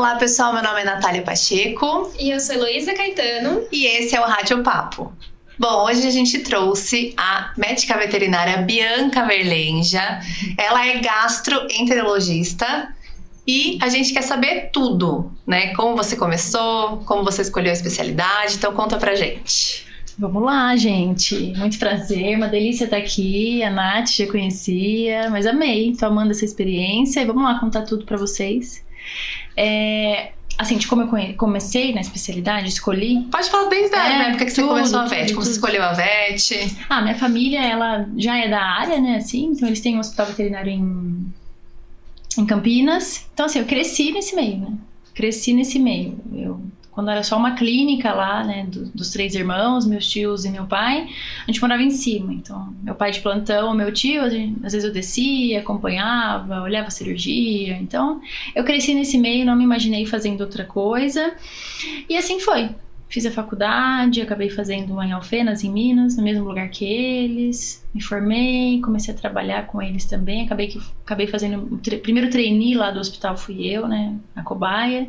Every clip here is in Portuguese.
Olá pessoal, meu nome é Natália Pacheco. E eu sou Heloísa Caetano. E esse é o Rádio Papo. Bom, hoje a gente trouxe a médica veterinária Bianca Verlenja. Ela é gastroenterologista e a gente quer saber tudo, né? Como você começou, como você escolheu a especialidade, então conta pra gente. Vamos lá, gente. Muito prazer, uma delícia estar aqui. A Nath já conhecia, mas amei. Tô amando essa experiência e vamos lá contar tudo pra vocês. Assim, de como eu comecei na especialidade, escolhi. Pode falar desde a época que você começou a VET, como você escolheu a VET. Minha família, ela já é da área, né, assim, então eles têm um hospital veterinário em Campinas. Então, assim, eu cresci nesse meio, né? Quando era só uma clínica lá, né, dos três irmãos, meus tios e meu pai, a gente morava em cima. Então, meu pai de plantão, meu tio, às vezes eu descia, acompanhava, olhava a cirurgia. Então, eu cresci nesse meio, não me imaginei fazendo outra coisa. E assim foi. Fiz a faculdade, acabei fazendo uma em Alfenas, em Minas, no mesmo lugar que eles. Me formei, comecei a trabalhar com eles também. Acabei fazendo o primeiro trainee lá do hospital, fui eu, né? A cobaia.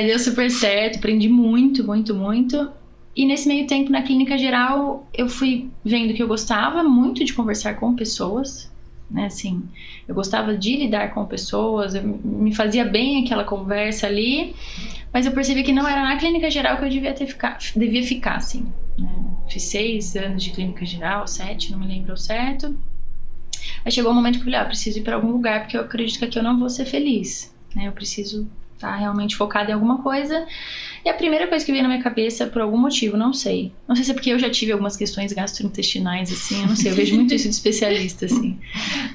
Deu super certo, aprendi muito, muito, muito. E nesse meio tempo, na clínica geral, eu fui vendo que eu gostava muito de conversar com pessoas. Né, assim, eu gostava de lidar com pessoas, me fazia bem aquela conversa ali, mas eu percebi que não era na clínica geral que eu devia ficar, assim, né? Fiz 6 anos de clínica geral, 7, não me lembro ao certo. Aí chegou um momento que eu falei, preciso ir para algum lugar, porque eu acredito que aqui eu não vou ser feliz, né? Eu preciso estar realmente focada em alguma coisa. E a primeira coisa que veio na minha cabeça, por algum motivo, não sei se é porque eu já tive algumas questões gastrointestinais, assim, eu não sei, eu vejo muito isso de especialista, assim.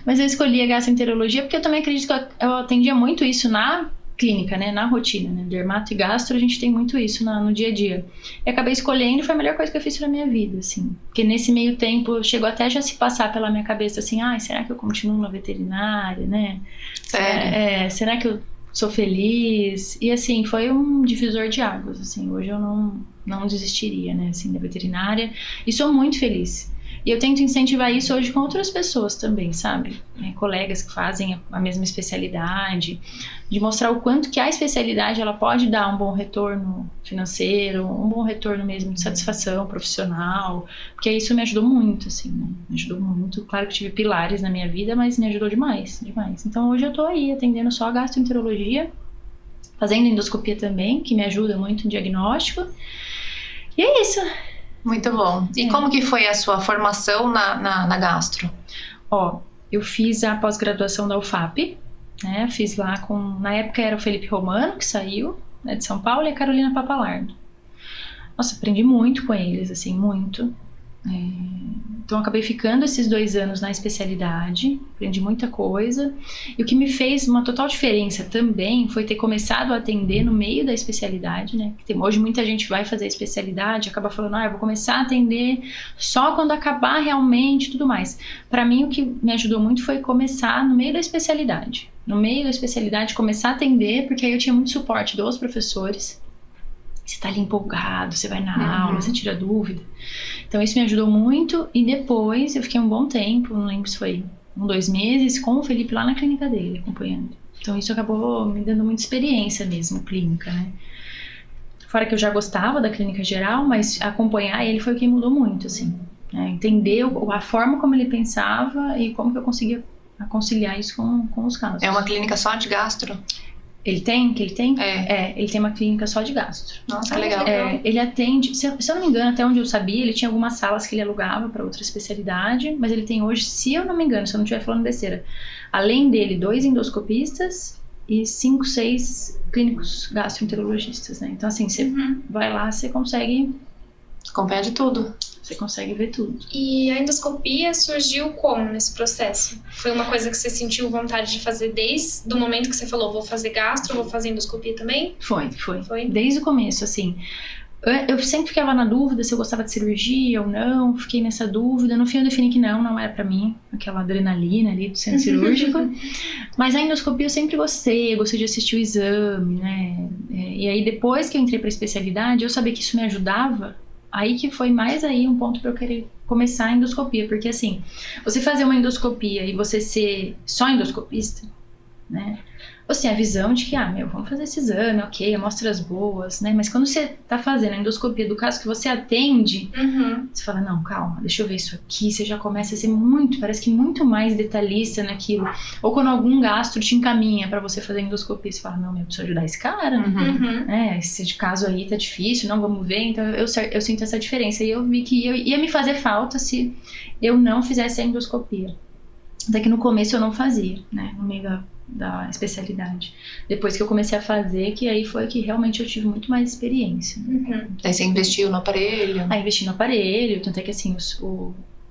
Mas eu escolhi a gastroenterologia porque eu também acredito que eu atendia muito isso na clínica, né, na rotina, né, dermato e gastro, a gente tem muito isso no dia a dia. E acabei escolhendo e foi a melhor coisa que eu fiz pra minha vida, assim. Porque nesse meio tempo, chegou até já se passar pela minha cabeça, assim, será que eu continuo na veterinária, né? Sério? Será que eu sou feliz? E assim, foi um divisor de águas, assim, hoje eu não desistiria, né, assim, da veterinária, e sou muito feliz. E eu tento incentivar isso hoje com outras pessoas também, sabe? Colegas que fazem a mesma especialidade, de mostrar o quanto que a especialidade ela pode dar um bom retorno financeiro, um bom retorno mesmo de satisfação profissional, porque isso me ajudou muito, assim, né? Me ajudou muito. Claro que tive pilares na minha vida, mas me ajudou demais, demais. Então hoje eu tô aí atendendo só a gastroenterologia, fazendo endoscopia também, que me ajuda muito no diagnóstico. E é isso. Muito bom. E como que foi a sua formação na gastro? Eu fiz a pós-graduação da UFAP, né? Fiz lá na época era o Felipe Romano, que saiu, né, de São Paulo, e a Carolina Papalardo. Nossa, aprendi muito com eles, assim, muito. Então acabei ficando esses 2 anos na especialidade, aprendi muita coisa, e o que me fez uma total diferença também foi ter começado a atender no meio da especialidade, né? Hoje muita gente vai fazer a especialidade, acaba falando, eu vou começar a atender só quando acabar realmente e tudo mais. Para mim o que me ajudou muito foi começar no meio da especialidade, começar a atender, porque aí eu tinha muito suporte dos professores. Você tá ali empolgado, você vai na aula, você tira dúvida. Então isso me ajudou muito. E depois eu fiquei um bom tempo, não lembro se foi 2 meses, com o Felipe lá na clínica dele, acompanhando. Então isso acabou me dando muita experiência mesmo, clínica, né? Fora que eu já gostava da clínica geral, mas acompanhar ele foi o que mudou muito, assim, né? Entender a forma como ele pensava e como que eu conseguia conciliar isso com os casos. É uma clínica só de gastro? Ele tem? Ele tem uma clínica só de gastro. Nossa, que legal. Ele atende, se eu não me engano, até onde eu sabia, ele tinha algumas salas que ele alugava para outra especialidade, mas ele tem hoje, se eu não me engano, se eu não estiver falando besteira, além dele, 2 endoscopistas e 5, 6 clínicos gastroenterologistas, né? Então assim, você vai lá, você consegue acompanhar de tudo. Você consegue ver tudo. E a endoscopia surgiu como nesse processo? Foi uma coisa que você sentiu vontade de fazer desde o momento que você falou, vou fazer gastro, vou fazer endoscopia também? Foi. Desde o começo, assim. Eu sempre ficava na dúvida se eu gostava de cirurgia ou não, fiquei nessa dúvida. No fim eu defini que não era pra mim, aquela adrenalina ali do centro cirúrgico. Mas a endoscopia eu sempre gostei de assistir o exame, né? E aí depois que eu entrei pra especialidade, eu sabia que isso me ajudava. Aí que foi mais aí um ponto para eu querer começar a endoscopia, porque assim, você fazer uma endoscopia e você ser só endoscopista, né? assim, a visão de que, vamos fazer esse exame, ok, amostras boas, né? Mas quando você tá fazendo a endoscopia do caso que você atende, você fala, não, calma, deixa eu ver isso aqui. Você já começa a ser parece que muito mais detalhista naquilo. Ou quando algum gastro te encaminha pra você fazer endoscopia, você fala, não, eu preciso ajudar esse cara, né? Esse caso aí tá difícil, não, vamos ver. Então eu sinto essa diferença. E eu vi que ia me fazer falta se eu não fizesse a endoscopia. Até que no começo eu não fazia, né? No meio da especialidade. Depois que eu comecei a fazer, que aí foi que realmente eu tive muito mais experiência. Aí você investiu no aparelho? Aí investi no aparelho, tanto é que assim,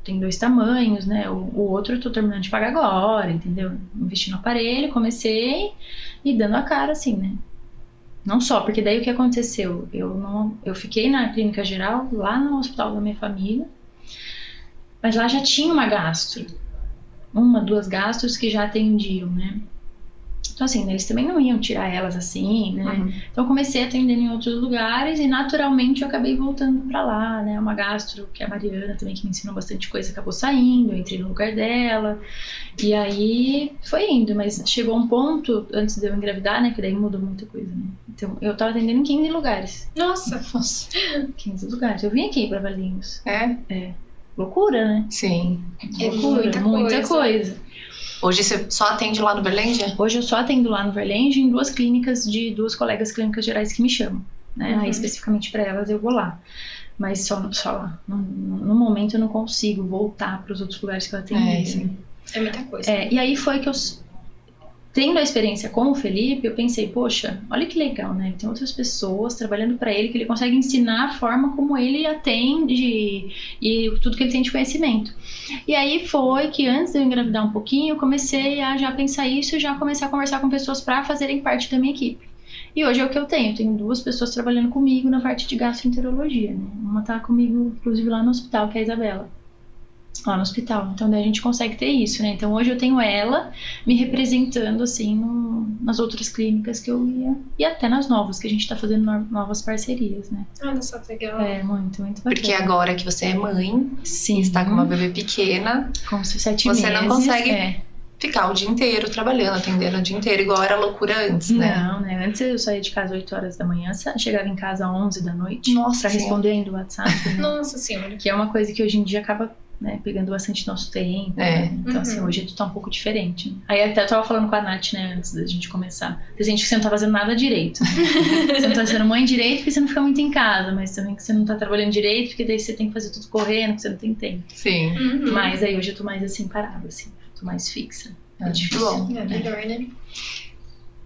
tem 2 tamanhos, né? O outro eu tô terminando de pagar agora, entendeu? Investi no aparelho, comecei e dando a cara, assim, né? Não só, porque daí o que aconteceu? Eu fiquei na clínica geral, lá no hospital da minha família, mas lá já tinha uma gastro. 1, 2 gastros que já atendiam, né? Então, assim, eles também não iam tirar elas assim, né? Então, eu comecei a atender em outros lugares e, naturalmente, eu acabei voltando pra lá, né? Uma gastro, que é a Mariana também, que me ensinou bastante coisa, acabou saindo, eu entrei no lugar dela. E aí, foi indo. Mas chegou um ponto, antes de eu engravidar, né? Que daí mudou muita coisa, né? Então, eu tava atendendo em 15 lugares. Nossa! 15 lugares. Eu vim aqui pra Valinhos. É? Loucura, né? Sim. É Loucura, muita coisa. Hoje você só atende lá no Berlândia? Hoje eu só atendo lá no Verlândia em 2 clínicas de 2 colegas clínicas gerais que me chamam, né? Aí especificamente para elas eu vou lá. Mas só lá. No momento eu não consigo voltar para os outros lugares que eu atendi. É muita coisa. E aí foi que eu, tendo a experiência com o Felipe, eu pensei, poxa, olha que legal, né? Tem outras pessoas trabalhando para ele, que ele consegue ensinar a forma como ele atende e tudo que ele tem de conhecimento. E aí foi que antes de eu engravidar um pouquinho, eu comecei a já pensar isso e já comecei a conversar com pessoas para fazerem parte da minha equipe. E hoje é o que eu tenho 2 pessoas trabalhando comigo na parte de gastroenterologia, né? Uma tá comigo, inclusive, lá no hospital, que é a Isabela. Lá no hospital, então daí a gente consegue ter isso, né? Então hoje eu tenho ela me representando assim nas outras clínicas que eu ia e até nas novas, que a gente tá fazendo novas parcerias, né? Olha só, legal. É, muito bacana. Porque agora que você é mãe, sim, está com uma bebê pequena, com 7 você meses, não consegue ficar o dia inteiro trabalhando, atendendo o dia inteiro, igual era loucura antes, né? Não, né? Antes eu saía de casa 8 horas da manhã, chegava em casa às 11 da noite. Nossa, pra responder ainda o WhatsApp, né? Nossa senhora. Que é uma coisa que hoje em dia acaba, né, pegando bastante nosso tempo, né? Então assim, hoje tudo tá um pouco diferente, né? Aí até eu tava falando com a Nath, né, antes da gente começar. Tem gente que você não tá fazendo nada direito. Você não tá sendo mãe direito porque você não fica muito em casa, mas também que você não tá trabalhando direito porque daí você tem que fazer tudo correndo, porque você não tem tempo. Sim. Mas aí hoje eu tô mais assim, parada, assim, tô mais fixa. É difícil. Bom. É melhor, né?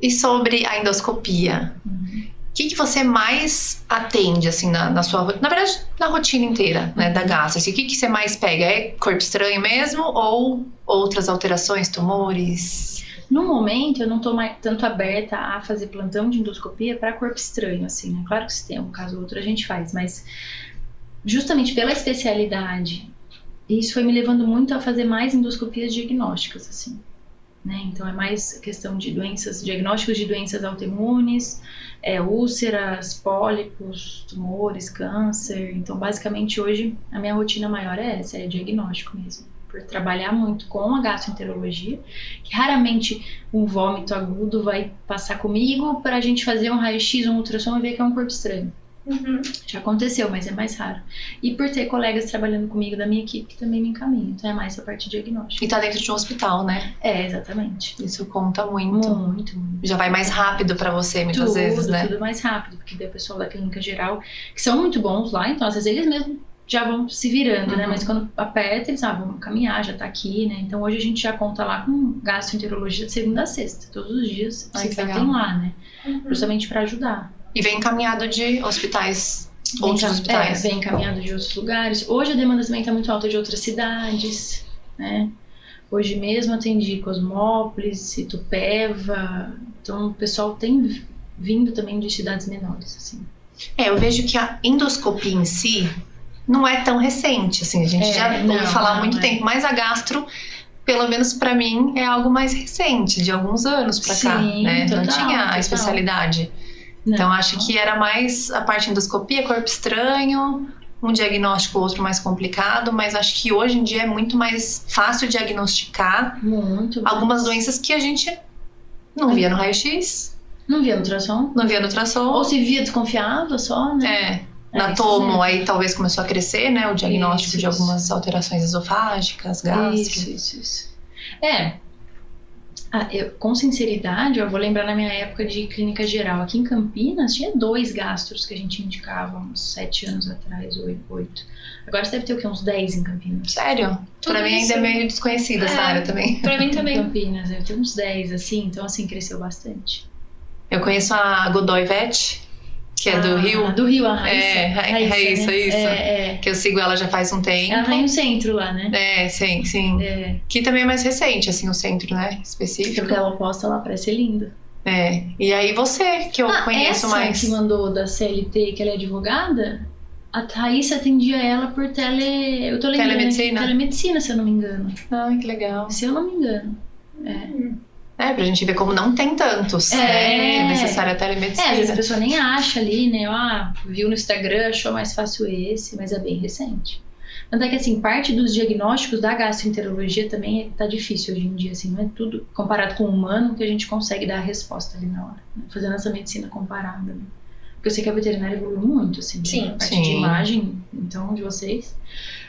E sobre a endoscopia? O que você mais atende, assim, na sua... Na verdade, na rotina inteira, né, da gastro? Assim, o que você mais pega? É corpo estranho mesmo ou outras alterações, tumores? No momento, eu não tô mais tanto aberta a fazer plantão de endoscopia para corpo estranho, assim, né? Claro que se tem um caso ou outro a gente faz, mas justamente pela especialidade, isso foi me levando muito a fazer mais endoscopias diagnósticas, assim, né? Então é mais questão de diagnósticos de doenças autoimunes, úlceras, pólipos, tumores, câncer. Então basicamente hoje a minha rotina maior é essa, é diagnóstico mesmo. Por trabalhar muito com a gastroenterologia, que raramente um vômito agudo vai passar comigo para a gente fazer um raio-x, um ultrassom e ver que é um corpo estranho. Já aconteceu, mas é mais raro. E por ter colegas trabalhando comigo da minha equipe que também me encaminham. Então é mais a parte diagnóstica. E tá dentro de um hospital, né? Exatamente. Isso conta muito. Muito. Já vai mais rápido pra você, muitas vezes, né? Tudo mais rápido, porque daí o pessoal da clínica geral, que são muito bons lá, então às vezes eles mesmos já vão se virando, né? Mas quando aperta, eles vamos caminhar, já tá aqui, né? Então hoje a gente já conta lá com gastroenterologia de segunda a sexta. Todos os dias você tem lá, né? Justamente pra ajudar. E vem encaminhado de hospitais, outros hospitais. Vem encaminhado de outros lugares. Hoje a demanda também está muito alta de outras cidades, né? Hoje mesmo atendi Cosmópolis, Itupeva. Então o pessoal tem vindo também de cidades menores, assim. Eu vejo que a endoscopia em si não é tão recente, assim. A gente já ouviu falar há muito tempo, mas a gastro, pelo menos pra mim, é algo mais recente, de alguns anos pra cá, né? Total, não tinha a especialidade. Então, acho que era mais a parte de endoscopia, corpo estranho, um diagnóstico ou outro mais complicado, mas acho que hoje em dia é muito mais fácil diagnosticar algumas doenças que a gente Não via no raio-x, Não via ultrassom? não via no ultrassom. Ou se via, desconfiava só, né? Na isso tomo, mesmo. aí talvez começou a crescer, né? O diagnóstico Isso, de algumas alterações esofágicas, gástricas. Isso. Com sinceridade, eu vou lembrar na minha época de clínica geral. Aqui em Campinas, tinha 2 gastros que a gente indicava uns 7 anos atrás, 8. Agora você deve ter o quê? Uns 10 em Campinas. Sério? Tudo Pra mim isso. ainda é meio desconhecida essa área também. Pra mim Em também. Campinas, deve ter uns 10, assim. Então, assim, cresceu bastante. Eu conheço a Godoy Vet, que é do Rio. Do Rio, a Raíssa. É, Raíssa, né? isso. Que eu sigo ela já faz um tempo. Ela tá no centro lá, né? Sim. É. Que também é mais recente, assim, o centro, né? Específico. Porque ela posta lá, parece lindo. E aí você, que eu conheço essa mais. que mandou da CLT, que ela é advogada, a Raíssa atendia ela por eu tô lembrando Telemedicina? aqui, telemedicina, se eu não me engano. Ai, que legal. Se eu não me engano. Pra gente ver como não tem tantos, né? É necessária a Às vezes a telemedicina. pessoa nem acha ali, né? Viu no Instagram, achou mais fácil esse, mas é bem recente. Tanto é que, assim, parte dos diagnósticos da gastroenterologia também tá difícil hoje em dia, assim, não é tudo comparado com o humano que a gente consegue dar a resposta ali na hora, né? Fazendo essa medicina comparada, né? Porque eu sei que a veterinária evoluiu muito, assim, Sim. a parte Sim. de imagem, então, de vocês,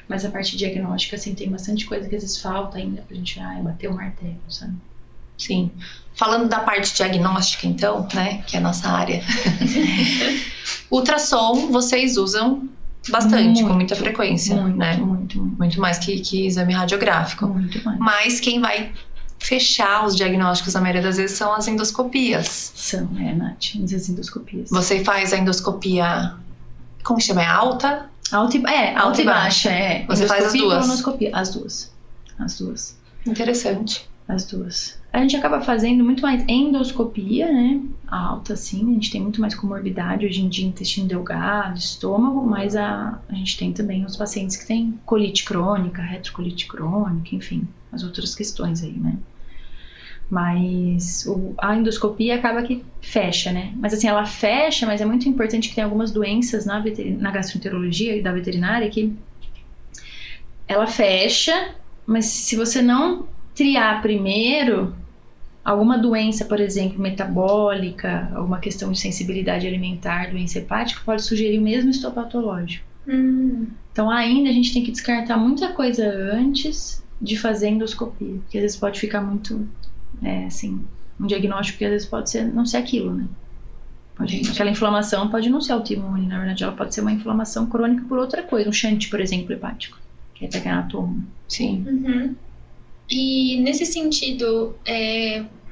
mas a parte diagnóstica, assim, tem bastante coisa que às vezes falta ainda pra gente, bater o martelo, sabe? Sim. Falando da parte diagnóstica, então, né? Que é a nossa área. Ultrassom, vocês usam bastante, com muita frequência, né? Muito mais que exame radiográfico. Muito mais. Mas quem vai fechar os diagnósticos, na maioria das vezes, são as endoscopias. São, Nath, as endoscopias. Você faz a endoscopia, como chama? É alta? Alta e baixa, Você faz as Endoscopia e duas? colonoscopia, as duas. Interessante. As duas. A gente acaba fazendo muito mais endoscopia, né? Alta, assim. A gente tem muito mais comorbidade hoje em dia, intestino delgado, estômago, mas a gente tem também os pacientes que têm colite crônica, retrocolite crônica, enfim, as outras questões aí, né? Mas a endoscopia acaba que fecha, né? Mas assim, ela fecha, mas é muito importante que tem algumas doenças na gastroenterologia e da veterinária que ela fecha, mas se você não triar primeiro alguma doença, por exemplo, metabólica, alguma questão de sensibilidade alimentar, doença hepática, pode sugerir o mesmo histopatológico. Então ainda a gente tem que descartar muita coisa antes de fazer endoscopia, porque às vezes pode ficar muito, assim, um diagnóstico que às vezes pode não ser aquilo, né? Aquela inflamação pode não ser autoimune, na verdade ela pode ser uma inflamação crônica por outra coisa, um shunt, por exemplo, hepático, que é pegar na tomo. Sim. E nesse sentido,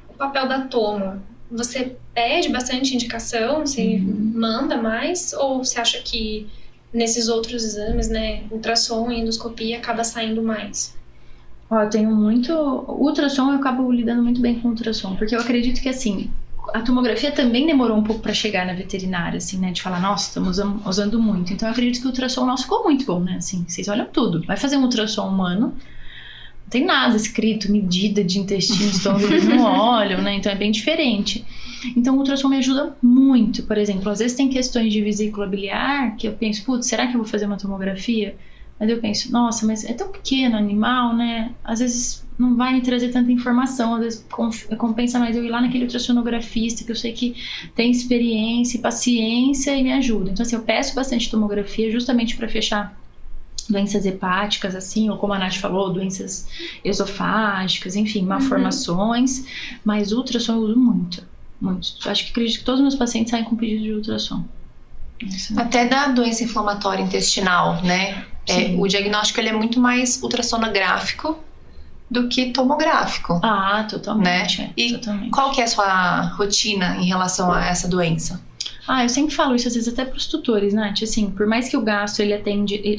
o papel da tomo, você pede bastante indicação, você manda mais, ou você acha que nesses outros exames, né, ultrassom e endoscopia, acaba saindo mais? Eu tenho muito... Ultrassom, eu acabo lidando muito bem com ultrassom, porque eu acredito que, assim, a tomografia também demorou um pouco para chegar na veterinária, assim, né, de falar, nossa, estamos usando muito. Então eu acredito que o ultrassom nosso ficou muito bom, né, assim, vocês olham tudo. Vai fazer um ultrassom humano, não tem nada escrito, medida de intestino, estômago, eles não olham, né? Então é bem diferente. Então o ultrassom me ajuda muito. Por exemplo, às vezes tem questões de vesícula biliar que eu penso, putz, será que eu vou fazer uma tomografia? Mas eu penso, nossa, mas é tão pequeno o animal, né? Às vezes não vai me trazer tanta informação, às vezes compensa mais eu ir lá naquele ultrassonografista que eu sei que tem experiência e paciência e me ajuda. Então assim, eu peço bastante tomografia justamente para fechar doenças hepáticas, assim, ou como a Nath falou, doenças esofágicas, enfim, malformações, mas ultrassom eu uso muito. Acho que acredito que todos os meus pacientes saem com pedido de ultrassom. Até da doença inflamatória intestinal, né? O diagnóstico ele é muito mais ultrassonográfico do que tomográfico. Totalmente. Né? E totalmente. Qual que é a sua rotina em relação a essa doença? Eu sempre falo isso, às vezes até para os tutores, Nath, assim, por mais que o gastro, ele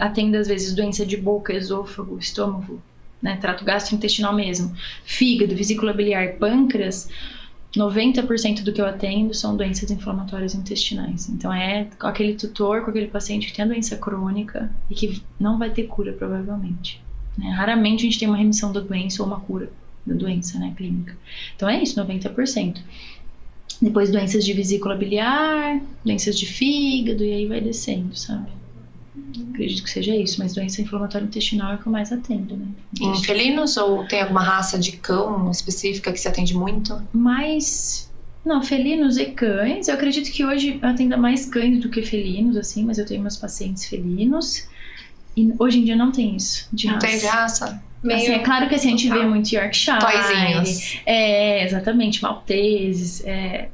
atenda às vezes doença de boca, esôfago, estômago, né, trato gastrointestinal mesmo, fígado, vesícula biliar, pâncreas, 90% do que eu atendo são doenças inflamatórias intestinais. Então é com aquele tutor, com aquele paciente que tem a doença crônica e que não vai ter cura, provavelmente. Né? Raramente a gente tem uma remissão da doença ou uma cura da doença, né, clínica. Então é isso, 90%. Depois doenças de vesícula biliar, doenças de fígado, e aí vai descendo, sabe? Acredito que seja isso, mas doença inflamatória intestinal é o que eu mais atendo, né? Em felinos ou tem alguma raça de cão específica que você atende muito? Mas, não, felinos e cães. Eu acredito que hoje eu atendo mais cães do que felinos, assim, mas eu tenho meus pacientes felinos. E hoje em dia não tem isso de Não raça. tem de raça? Assim, é claro que assim, a gente vê muito Yorkshire. Toyzinhos. Exatamente, malteses,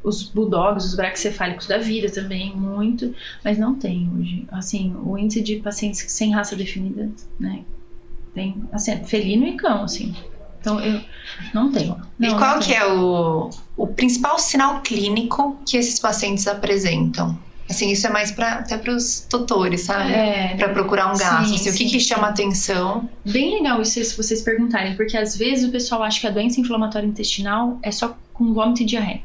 os bulldogs, os braquicefálicos da vida também, muito, mas não tem hoje. Assim, o índice de pacientes sem raça definida, né? Tem, assim, felino e cão, assim. Então, eu não tenho. E Não, qual não que tenho. é o principal sinal clínico que esses pacientes apresentam? Assim, isso é mais até para os tutores, sabe? Para procurar um gastro. Assim, o que chama atenção? Bem legal isso se vocês perguntarem, porque às vezes o pessoal acha que a doença inflamatória intestinal é só com vômito e diarreia.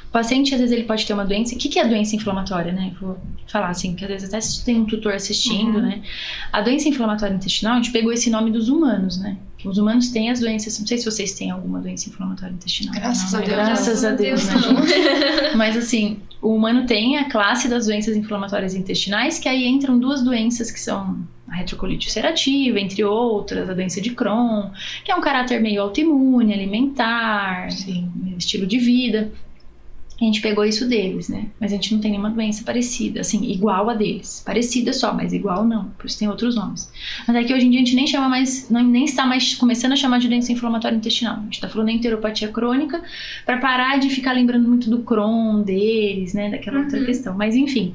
O paciente, às vezes, ele pode ter uma doença... O que é a doença inflamatória, né? Vou falar assim, que às vezes até se tem um tutor assistindo, né? A doença inflamatória intestinal, a gente pegou esse nome dos humanos, né? Os humanos têm as doenças... Não sei se vocês têm alguma doença inflamatória intestinal. Graças não, a Deus. Graças a Deus, né, gente? Mas assim, o humano tem a classe das doenças inflamatórias intestinais, que aí entram duas doenças que são a retrocolite ulcerativa, entre outras, a doença de Crohn, que é um caráter meio autoimune, alimentar, estilo de vida. A gente pegou isso deles, né? Mas a gente não tem nenhuma doença parecida, assim, igual a deles. Parecida só, mas igual não. Por isso tem outros nomes. Mas é que hoje em dia a gente nem chama mais, nem está mais começando a chamar de doença inflamatória intestinal. A gente tá falando da enteropatia crônica para parar de ficar lembrando muito do Crohn deles, né? Daquela outra questão. Mas enfim,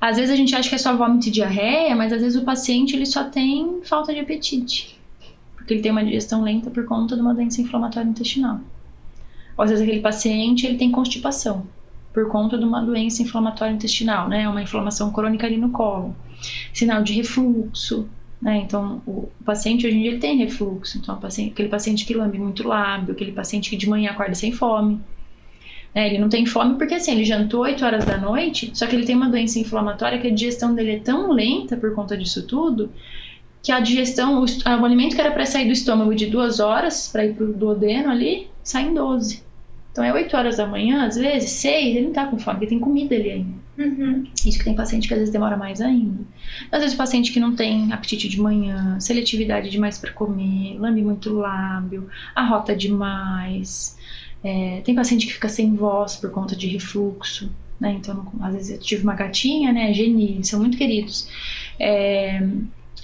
às vezes a gente acha que é só vômito e diarreia, mas às vezes o paciente ele só tem falta de apetite. Porque ele tem uma digestão lenta por conta de uma doença inflamatória intestinal. Ou às vezes aquele paciente ele tem constipação por conta de uma doença inflamatória intestinal, né? Uma inflamação crônica ali no colo. Sinal de refluxo, né? Então o paciente hoje em dia ele tem refluxo. Então aquele paciente que lambe muito lábio, aquele paciente que de manhã acorda sem fome. Né? Ele não tem fome porque assim, ele jantou 8 horas da noite, só que ele tem uma doença inflamatória que a digestão dele é tão lenta por conta disso tudo, que a digestão, o alimento que era para sair do estômago de 2 horas, para ir pro duodeno ali, sai em 12. Então é 8 horas da manhã, às vezes, 6, ele não tá com fome, porque tem comida ali ainda. Isso que tem paciente que às vezes demora mais ainda. Às vezes o paciente que não tem apetite de manhã, seletividade demais para comer, lambe muito lábio, arrota demais. Tem paciente que fica sem voz por conta de refluxo, né? Então, às vezes eu tive uma gatinha, né, a Geni, são muito queridos.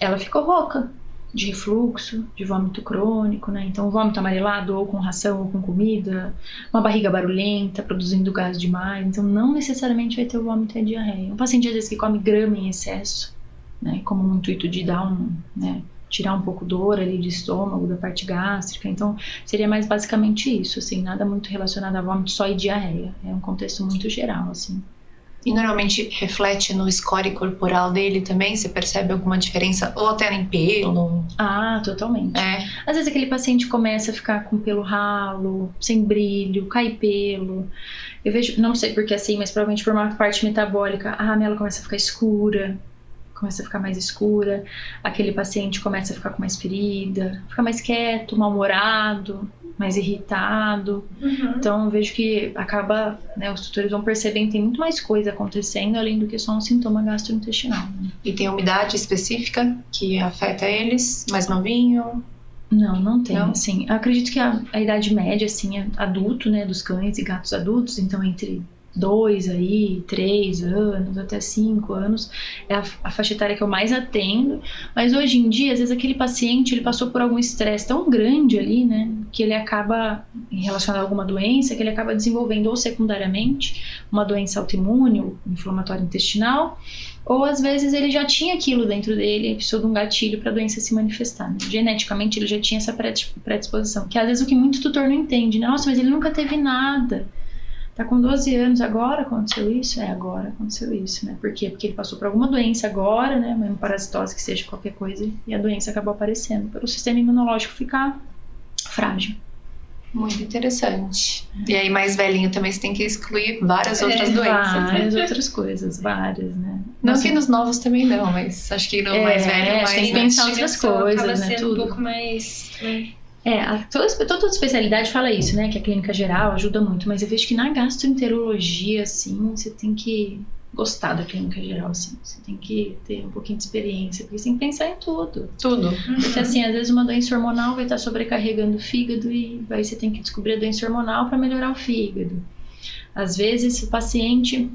Ela ficou rouca de refluxo, de vômito crônico, né? Então, vômito amarelado ou com ração ou com comida, uma barriga barulhenta, produzindo gás demais. Então, não necessariamente vai ter o vômito e a diarreia. Um paciente, às vezes, que come grama em excesso, né? Como um intuito de dar tirar um pouco dor ali de estômago, da parte gástrica. Então, seria mais basicamente isso, assim, nada muito relacionado a vômito só e diarreia. É um contexto muito geral, assim. E normalmente reflete no score corporal dele também? Você percebe alguma diferença? Ou até em pelo? Ah, totalmente. Às vezes aquele paciente começa a ficar com pelo ralo, sem brilho, cai pelo. Eu vejo, não sei porque assim, mas provavelmente por uma parte metabólica, a ramela começa a ficar escura, começa a ficar mais escura. Aquele paciente começa a ficar com mais ferida, fica mais quieto, mal-humorado, mais irritado. Então eu vejo que acaba, né, os tutores vão percebendo que tem muito mais coisa acontecendo além do que só um sintoma gastrointestinal. Né? E tem umidade específica que afeta eles? Mais novinho? Não tem, Não? assim. Eu acredito que a idade média, assim, é adulto, né, dos cães e gatos adultos, então entre 2 aí, 3 anos, até 5 anos, é a faixa etária que eu mais atendo, mas hoje em dia, às vezes aquele paciente, ele passou por algum estresse tão grande ali, né, que ele acaba, relacionado a alguma doença, que ele acaba desenvolvendo ou secundariamente uma doença autoimune ou inflamatória intestinal, ou às vezes ele já tinha aquilo dentro dele, precisou de um gatilho para a doença se manifestar, né? Geneticamente ele já tinha essa predisposição, que às vezes o que muito tutor não entende, né? Nossa, mas ele nunca teve nada. Tá com 12 anos, agora aconteceu isso? Agora aconteceu isso, né? Por quê? Porque ele passou por alguma doença agora, né? Uma parasitose, que seja qualquer coisa, e a doença acabou aparecendo, para o sistema imunológico ficar frágil. Muito interessante. E aí, mais velhinho também, você tem que excluir várias outras doenças, Várias né? outras coisas, várias, né? Não que nos novos também não, mas acho que no mais velho, mais... tem que pensar outras coisas, acaba né? sendo Tudo. um pouco mais... Toda especialidade fala isso, né? Que a clínica geral ajuda muito, mas eu vejo que na gastroenterologia, assim, você tem que gostar da clínica geral, assim. Você tem que ter um pouquinho de experiência, porque você tem que pensar em tudo. Tudo. Porque assim, às vezes uma doença hormonal vai estar sobrecarregando o fígado e aí você tem que descobrir a doença hormonal para melhorar o fígado. Às vezes o paciente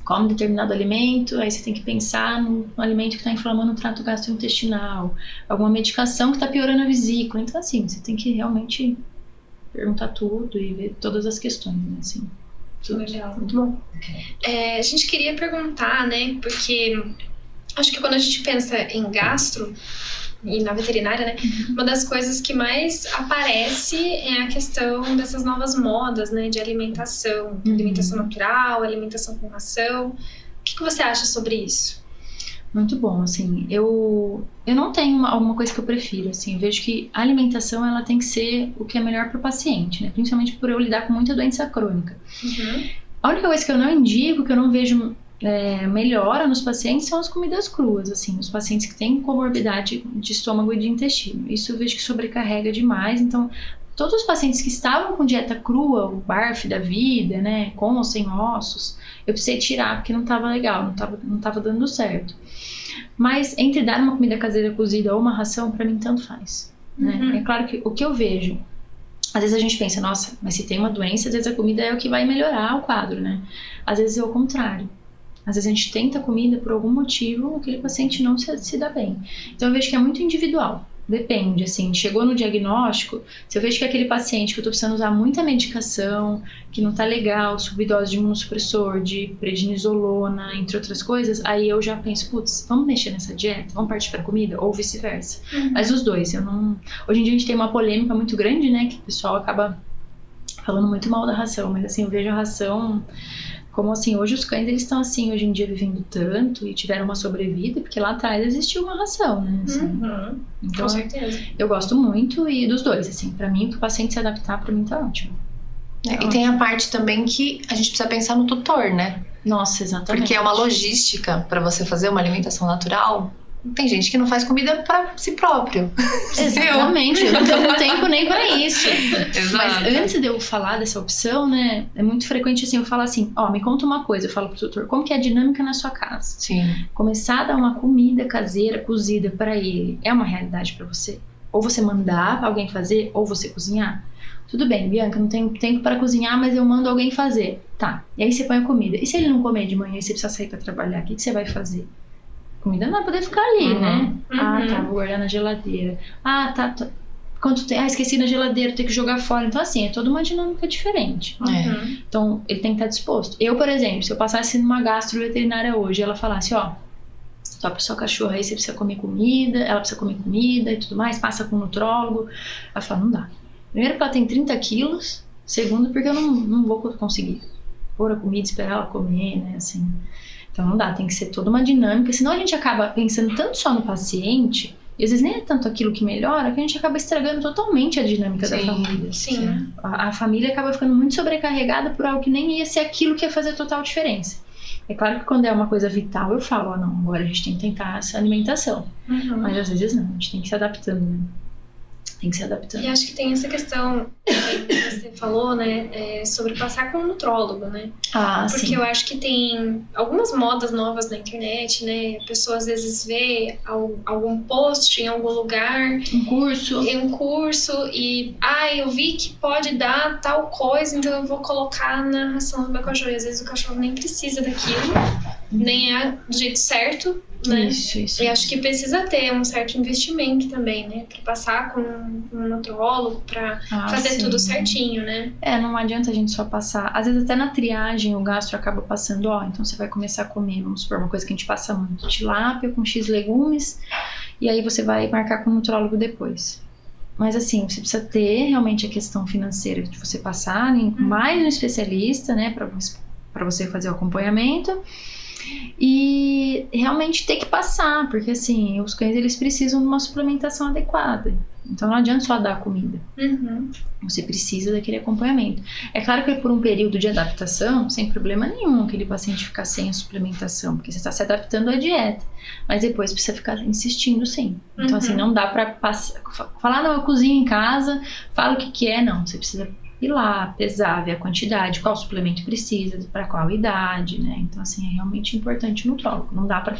come determinado alimento, aí você tem que pensar no alimento que está inflamando o trato gastrointestinal, alguma medicação que está piorando a vesícula. Então assim, você tem que realmente perguntar tudo e ver todas as questões, né, assim. Legal. Muito bom. A gente queria perguntar, né, porque acho que quando a gente pensa em gastro e na veterinária, né, uma das coisas que mais aparece é a questão dessas novas modas, né, de alimentação, alimentação natural, alimentação com ração. O que você acha sobre isso? Muito bom, assim, eu não tenho alguma coisa que eu prefiro, assim, eu vejo que a alimentação, ela tem que ser o que é melhor para o paciente, né, principalmente por eu lidar com muita doença crônica. A única coisa que eu não indico, que eu não vejo melhora nos pacientes, são as comidas cruas, assim, os pacientes que têm comorbidade de estômago e de intestino, isso eu vejo que sobrecarrega demais, então todos os pacientes que estavam com dieta crua, o barf da vida, né, com ou sem ossos, eu precisei tirar porque não estava legal, não tava dando certo. Mas entre dar uma comida caseira cozida ou uma ração, pra mim tanto faz, né? É claro que o que eu vejo, às vezes a gente pensa, nossa, mas se tem uma doença, às vezes a comida é o que vai melhorar o quadro, né? Às vezes é o contrário. Às vezes a gente tenta a comida por algum motivo, aquele paciente não se dá bem. Então eu vejo que é muito individual. Depende, assim, chegou no diagnóstico, se eu vejo que aquele paciente que eu tô precisando usar muita medicação, que não tá legal, subdose de imunossupressor, de prednisolona, entre outras coisas, aí eu já penso, putz, vamos mexer nessa dieta? Vamos partir pra comida? Ou vice-versa. Mas os dois, eu não... Hoje em dia a gente tem uma polêmica muito grande, né, que o pessoal acaba falando muito mal da ração, mas assim, eu vejo a ração... Como assim, hoje os cães eles estão assim, hoje em dia vivendo tanto e tiveram uma sobrevida, porque lá atrás existiu uma ração, né? Assim. Então, com certeza. Eu gosto muito e dos dois, assim, pra mim, que o paciente se adaptar, pra mim tá ótimo. E tem a parte também que a gente precisa pensar no tutor, né? Nossa, exatamente. Porque é uma logística pra você fazer uma alimentação natural. Tem gente que não faz comida pra si próprio. Exatamente, eu não tenho tempo nem pra isso. Exato. Mas antes de eu falar dessa opção, né, é muito frequente assim, eu falo assim, me conta uma coisa, eu falo pro tutor, como que é a dinâmica na sua casa? Sim. Começar a dar uma comida caseira, cozida pra ele, é uma realidade pra você? Ou você mandar alguém fazer, ou você cozinhar? Tudo bem, Bianca, não tenho tempo para cozinhar, mas eu mando alguém fazer. Tá, e aí você põe a comida. E se ele não comer de manhã e você precisa sair pra trabalhar, o que você vai fazer? A comida não vai poder ficar ali, né? Tá, vou guardar na geladeira. Tá. Quanto tem? Esqueci na geladeira, tem que jogar fora. Então, assim, é toda uma dinâmica diferente. Então, ele tem que estar disposto. Eu, por exemplo, se eu passasse numa gastro veterinária hoje, ela falasse, pra sua cachorra aí, você precisa comer comida, ela precisa comer comida e tudo mais, passa com um nutrólogo. Ela fala, não dá. Primeiro porque ela tem 30 quilos, segundo porque eu não vou conseguir pôr a comida, esperar ela comer, né, assim. Então não dá, tem que ser toda uma dinâmica, senão a gente acaba pensando tanto só no paciente, e às vezes nem é tanto aquilo que melhora, que a gente acaba estragando totalmente a dinâmica da família. Sim. A família acaba ficando muito sobrecarregada por algo que nem ia ser aquilo que ia fazer total diferença. É claro que quando é uma coisa vital, eu falo, não, agora a gente tem que tentar essa alimentação. Mas às vezes não, a gente tem que ir se adaptando, né? Tem que se adaptando. E acho que tem essa questão que você falou, né, sobre passar com um nutrólogo, né? Porque sim. eu acho que tem algumas modas novas na internet, né? A pessoa às vezes vê algum post em algum lugar. Um curso. E, eu vi que pode dar tal coisa, então eu vou colocar na ração do meu cachorro. E às vezes o cachorro nem precisa daquilo, nem é do jeito certo, né? Isso. E acho que precisa ter um certo investimento também, né? Pra passar com um nutrólogo, pra fazer tudo certinho, né? Não adianta a gente só passar. Às vezes até na triagem o gastro acaba passando, então você vai começar a comer, vamos supor, uma coisa que a gente passa muito, tilápia com X legumes, e aí você vai marcar com o nutrólogo depois. Mas assim, você precisa ter realmente a questão financeira de você passar mais um especialista, né, pra você fazer o acompanhamento. E realmente ter que passar, porque assim, os cães eles precisam de uma suplementação adequada. Então não adianta só dar a comida. Você precisa daquele acompanhamento. É claro que é por um período de adaptação, sem problema nenhum aquele paciente ficar sem a suplementação, porque você está se adaptando à dieta. Mas depois precisa ficar insistindo sim. Então assim, não dá pra falar, não, eu cozinho em casa, fala o que é, não. Você precisa ir lá, pesar, ver a quantidade, qual suplemento precisa, para qual idade, né? Então, assim, é realmente importante o nutrólogo. Não dá para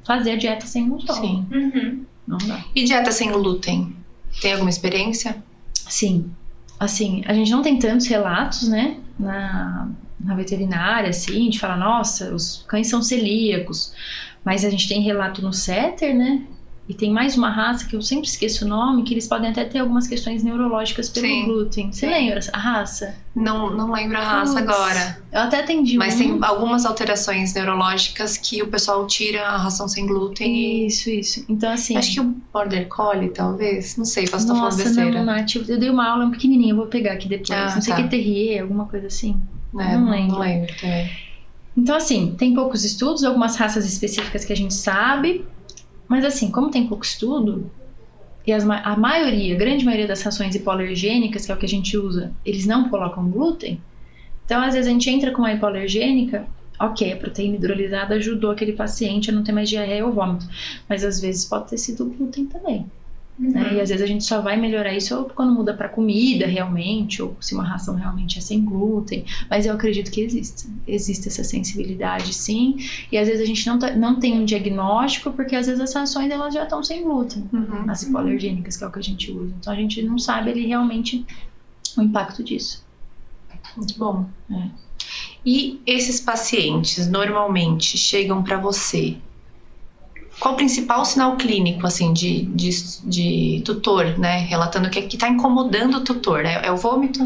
fazer a dieta sem nutrólogo. Sim. Uhum. Não dá. E dieta sem glúten? Tem alguma experiência? Sim. Assim, a gente não tem tantos relatos, né? Na veterinária, assim, de falar, nossa, os cães são celíacos. Mas a gente tem relato no setter, né? E tem mais uma raça que eu sempre esqueço o nome, que eles podem até ter algumas questões neurológicas pelo Sim. glúten. Você lembra a raça? Não lembro a raça Putz, agora. Eu até atendi Mas um. tem algumas alterações neurológicas que o pessoal tira a ração sem glúten e... Isso. Então, assim... Acho que o Border Collie, talvez. Não sei, posso estar falando Nossa, besteira. não, Nath, eu dei uma aula pequenininha, eu vou pegar aqui depois. Ah, não sei o tá. que, Terrier, alguma coisa assim. Não lembro. lembro também. Então, assim, tem poucos estudos, algumas raças específicas que a gente sabe, mas assim, como tem pouco estudo, e a grande maioria das rações hipoalergênicas, que é o que a gente usa, eles não colocam glúten, então às vezes a gente entra com uma hipoalergênica, ok, a proteína hidrolisada ajudou aquele paciente a não ter mais diarreia ou vômito, mas às vezes pode ter sido glúten também. Né? E às vezes a gente só vai melhorar isso ou quando muda para comida realmente, ou se uma ração realmente é sem glúten, mas eu acredito que existe essa sensibilidade sim, e às vezes a gente não tem um diagnóstico porque às vezes as rações elas já estão sem glúten, as hipoalergênicas, que é o que a gente usa, então a gente não sabe ali realmente o impacto disso. Muito bom. É. E esses pacientes normalmente chegam para você. Qual o principal sinal clínico, assim, de tutor, né? Relatando que está incomodando o tutor, né? É o vômito?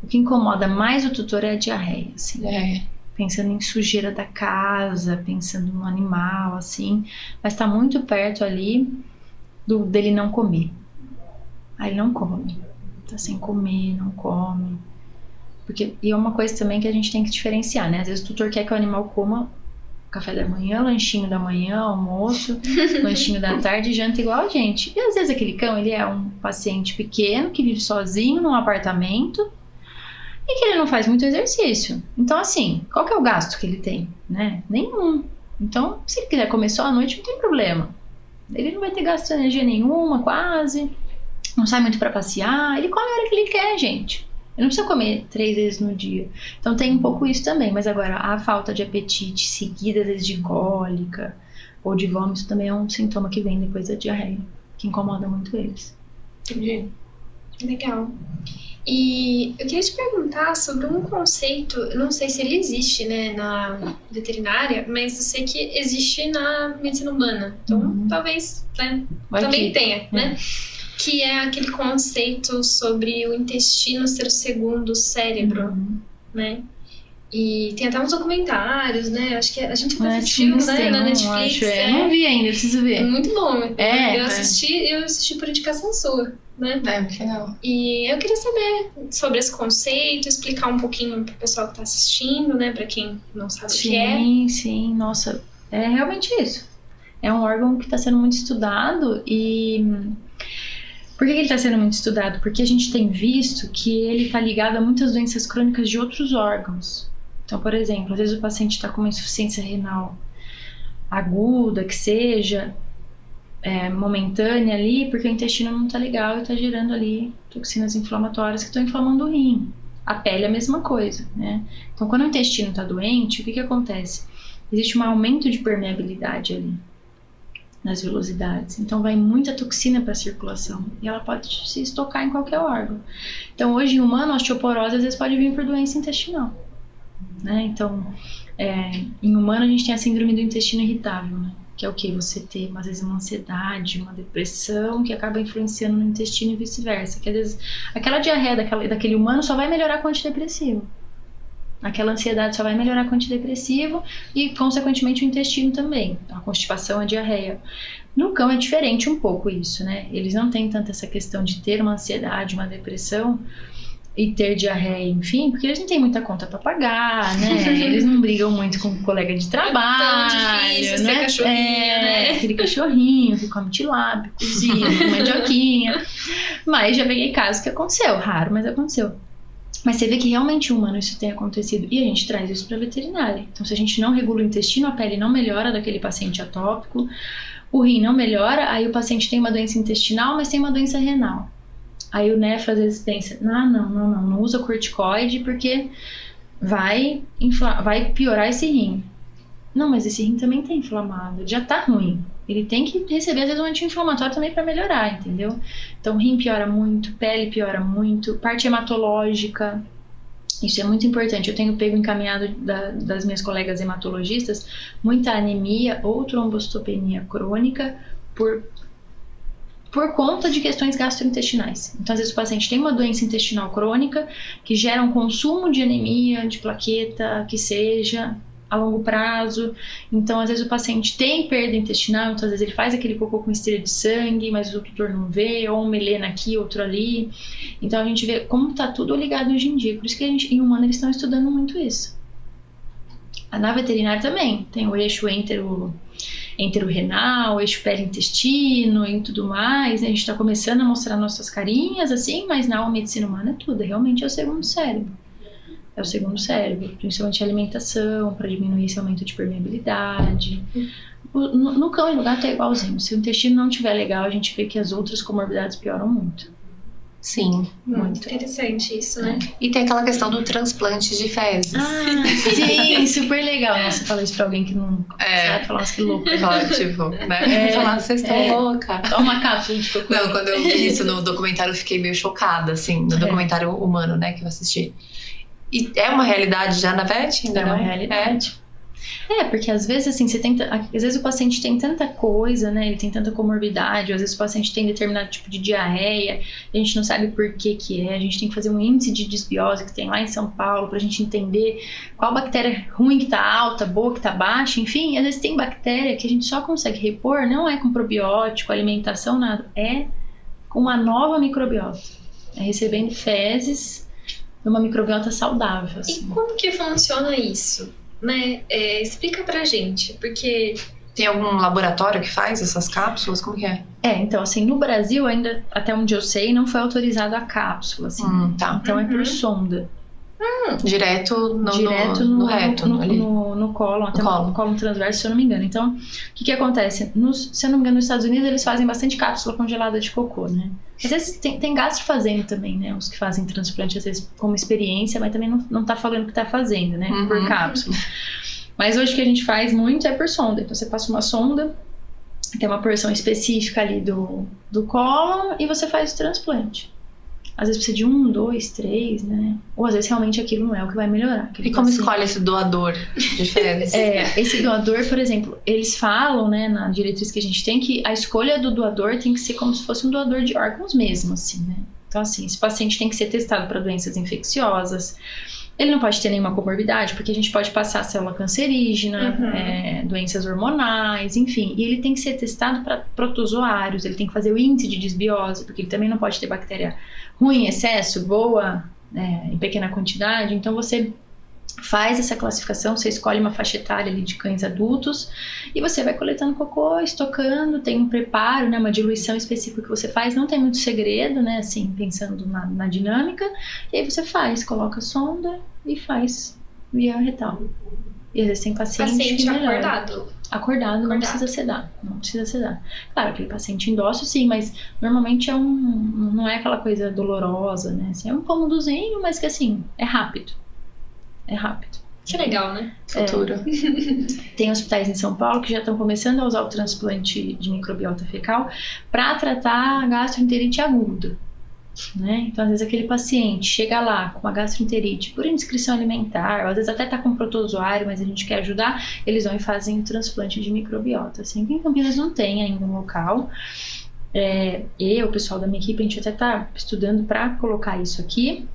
O que incomoda mais o tutor é a diarreia, assim. É. Pensando em sujeira da casa, pensando no animal, assim. Mas tá muito perto ali dele não comer. Aí ele não come. Tá sem comer, não come. E é uma coisa também que a gente tem que diferenciar, né? Às vezes o tutor quer que o animal coma café da manhã, lanchinho da manhã, almoço, lanchinho da tarde, janta igual a gente. E às vezes aquele cão, ele é um paciente pequeno que vive sozinho num apartamento e que ele não faz muito exercício. Então assim, qual que é o gasto que ele tem? Né? Nenhum. Então, se ele quiser comer só à noite, não tem problema. Ele não vai ter gasto de energia nenhuma, quase. Não sai muito pra passear. Ele come a hora que ele quer, gente. Ele não precisa comer 3 vezes no dia. Então tem um pouco isso também. Mas agora, a falta de apetite seguida, às vezes, de cólica ou de vômito também é um sintoma que vem depois da diarreia, que incomoda muito eles. Entendi. Legal. E eu queria te perguntar sobre um conceito, eu não sei se ele existe, né, na veterinária, mas eu sei que existe na medicina humana. Então, talvez, né, também tenha, né? Que é aquele conceito sobre o intestino ser o segundo cérebro, né? E tem até uns documentários, né? Acho que a gente até assistiu, né? Na Netflix. Eu não vi ainda, eu preciso ver. É muito bom. Eu assisti por indicação sua, né? É, muito legal. E eu queria saber sobre esse conceito, explicar um pouquinho pro pessoal que tá assistindo, né? Pra quem não sabe o que é. Sim, nossa, é realmente isso. É um órgão que está sendo muito estudado e... Por que ele está sendo muito estudado? Porque a gente tem visto que ele está ligado a muitas doenças crônicas de outros órgãos. Então, por exemplo, às vezes o paciente está com uma insuficiência renal aguda, que seja momentânea ali, porque o intestino não está legal e está gerando ali toxinas inflamatórias que estão inflamando o rim. A pele é a mesma coisa, né? Então, quando o intestino está doente, o que acontece? Existe um aumento de permeabilidade ali nas velocidades, então vai muita toxina para a circulação e ela pode se estocar em qualquer órgão. Então hoje em humano a osteoporose às vezes pode vir por doença intestinal, né? Então em humano a gente tem a síndrome do intestino irritável, né? Que é o que? Você ter às vezes uma ansiedade, uma depressão que acaba influenciando no intestino e vice-versa, que às vezes aquela diarreia daquele humano só vai melhorar com antidepressivo. Aquela ansiedade só vai melhorar com antidepressivo e, consequentemente, o intestino também. A constipação, a diarreia. No cão é diferente um pouco isso, né? Eles não têm tanto essa questão de ter uma ansiedade, uma depressão e ter diarreia, enfim, porque eles não têm muita conta pra pagar, né? Eles não brigam muito com o colega de trabalho. É tão difícil né? ser cachorrinho, né? Aquele cachorrinho que come tilápia, cozinha, com mandioquinha. Mas já peguei casos que aconteceu. Raro, mas aconteceu. Mas você vê que realmente humano isso tem acontecido e a gente traz isso para a veterinária. Então, se a gente não regula o intestino, a pele não melhora daquele paciente atópico, o rim não melhora, aí o paciente tem uma doença intestinal, mas tem uma doença renal. Aí o nefro às vezes pensa, não usa corticoide porque vai piorar esse rim. Não, mas esse rim também tá inflamado, já tá ruim. Ele tem que receber, às vezes, um anti-inflamatório também para melhorar, entendeu? Então, rim piora muito, pele piora muito, parte hematológica. Isso é muito importante. Eu tenho pego encaminhado das minhas colegas hematologistas muita anemia ou trombocitopenia crônica por conta de questões gastrointestinais. Então, às vezes, o paciente tem uma doença intestinal crônica que gera um consumo de anemia, de plaqueta, que seja a longo prazo. Então, às vezes o paciente tem perda intestinal, então às vezes ele faz aquele cocô com estria de sangue, mas o tutor não vê, ou um melena aqui, outro ali. Então a gente vê como tá tudo ligado hoje em dia. Por isso que em humano eles estão estudando muito isso. Na veterinária também tem o eixo enterorrenal, eixo pele-intestino e tudo mais, né? A gente tá começando a mostrar nossas carinhas assim, mas na medicina humana é tudo, realmente é o segundo cérebro. É o segundo cérebro, principalmente a alimentação, para diminuir esse aumento de permeabilidade. No cão e no gato é igualzinho. Se o intestino não estiver legal, a gente vê que as outras comorbidades pioram muito. Sim. Muito interessante isso, né? E tem aquela questão do transplante de fezes. Ah, sim, super legal. Nossa, falar isso pra alguém que não sabe falar, nossa, que louco. Tipo, né? Falar, vocês estão louca. Toma uma cápsula de cocô. Não, quando eu vi isso no documentário, eu fiquei meio chocada, assim, no documentário humano, né, que eu assisti. E é uma realidade já na VET? Ainda não? É uma realidade. Porque às vezes assim, às vezes o paciente tem tanta coisa, né? Ele tem tanta comorbidade, ou às vezes o paciente tem determinado tipo de diarreia, a gente não sabe por que é, a gente tem que fazer um índice de disbiose que tem lá em São Paulo pra gente entender qual bactéria ruim que tá alta, boa que tá baixa, enfim, às vezes tem bactéria que a gente só consegue repor, não é com probiótico, alimentação, nada, é com uma nova microbiota, é recebendo fezes de uma microbiota saudável. Assim. E como que funciona isso? Né? Explica pra gente, porque... Tem algum laboratório que faz essas cápsulas? Como que é? Então, assim, no Brasil ainda, até onde eu sei, não foi autorizado a cápsula, assim. Tá. Então é por sonda. Direto no reto, no cólon, até no cólon transverso, se eu não me engano. Então, o que acontece? Se eu não me engano, nos Estados Unidos eles fazem bastante cápsula congelada de cocô, né? Às vezes tem gastro fazendo também, né? Os que fazem transplante, às vezes como experiência, mas também não tá falando que tá fazendo, né? Por cápsula. Mas hoje o que a gente faz muito é por sonda. Então você passa uma sonda, tem uma porção específica ali do cólon e você faz o transplante. Às vezes precisa de 1, 2, 3, né? Ou às vezes realmente aquilo não é o que vai melhorar. E como escolhe esse doador de fezes? Esse doador, por exemplo, eles falam, né, na diretriz que a gente tem, que a escolha do doador tem que ser como se fosse um doador de órgãos mesmo, assim, né? Então, assim, esse paciente tem que ser testado para doenças infecciosas. Ele não pode ter nenhuma comorbidade, porque a gente pode passar célula cancerígena, doenças hormonais, enfim. E ele tem que ser testado para protozoários, ele tem que fazer o índice de disbiose, porque ele também não pode ter bactéria ruim em excesso, boa em pequena quantidade. Então você faz essa classificação, você escolhe uma faixa etária ali de cães adultos e você vai coletando cocô, estocando, tem um preparo, né, uma diluição específica que você faz, não tem muito segredo, né, assim, pensando na dinâmica, e aí você coloca a sonda e faz via retal. E às vezes tem paciente que melhora. Acordado, não precisa sedar. Claro, aquele paciente endócio sim, mas normalmente não é aquela coisa dolorosa, né, assim, é um cômodozinho, mas que assim, é rápido. Que legal, né? Futuro. Tem hospitais em São Paulo que já estão começando a usar o transplante de microbiota fecal para tratar a gastroenterite aguda, né? Então, às vezes aquele paciente chega lá com uma gastroenterite por indiscrição alimentar, ou às vezes até tá com protozoário, mas a gente quer ajudar, eles vão e fazem o transplante de microbiota. Assim, aqui em Campinas não tem ainda um local. O pessoal da minha equipe, a gente até tá estudando para colocar isso aqui.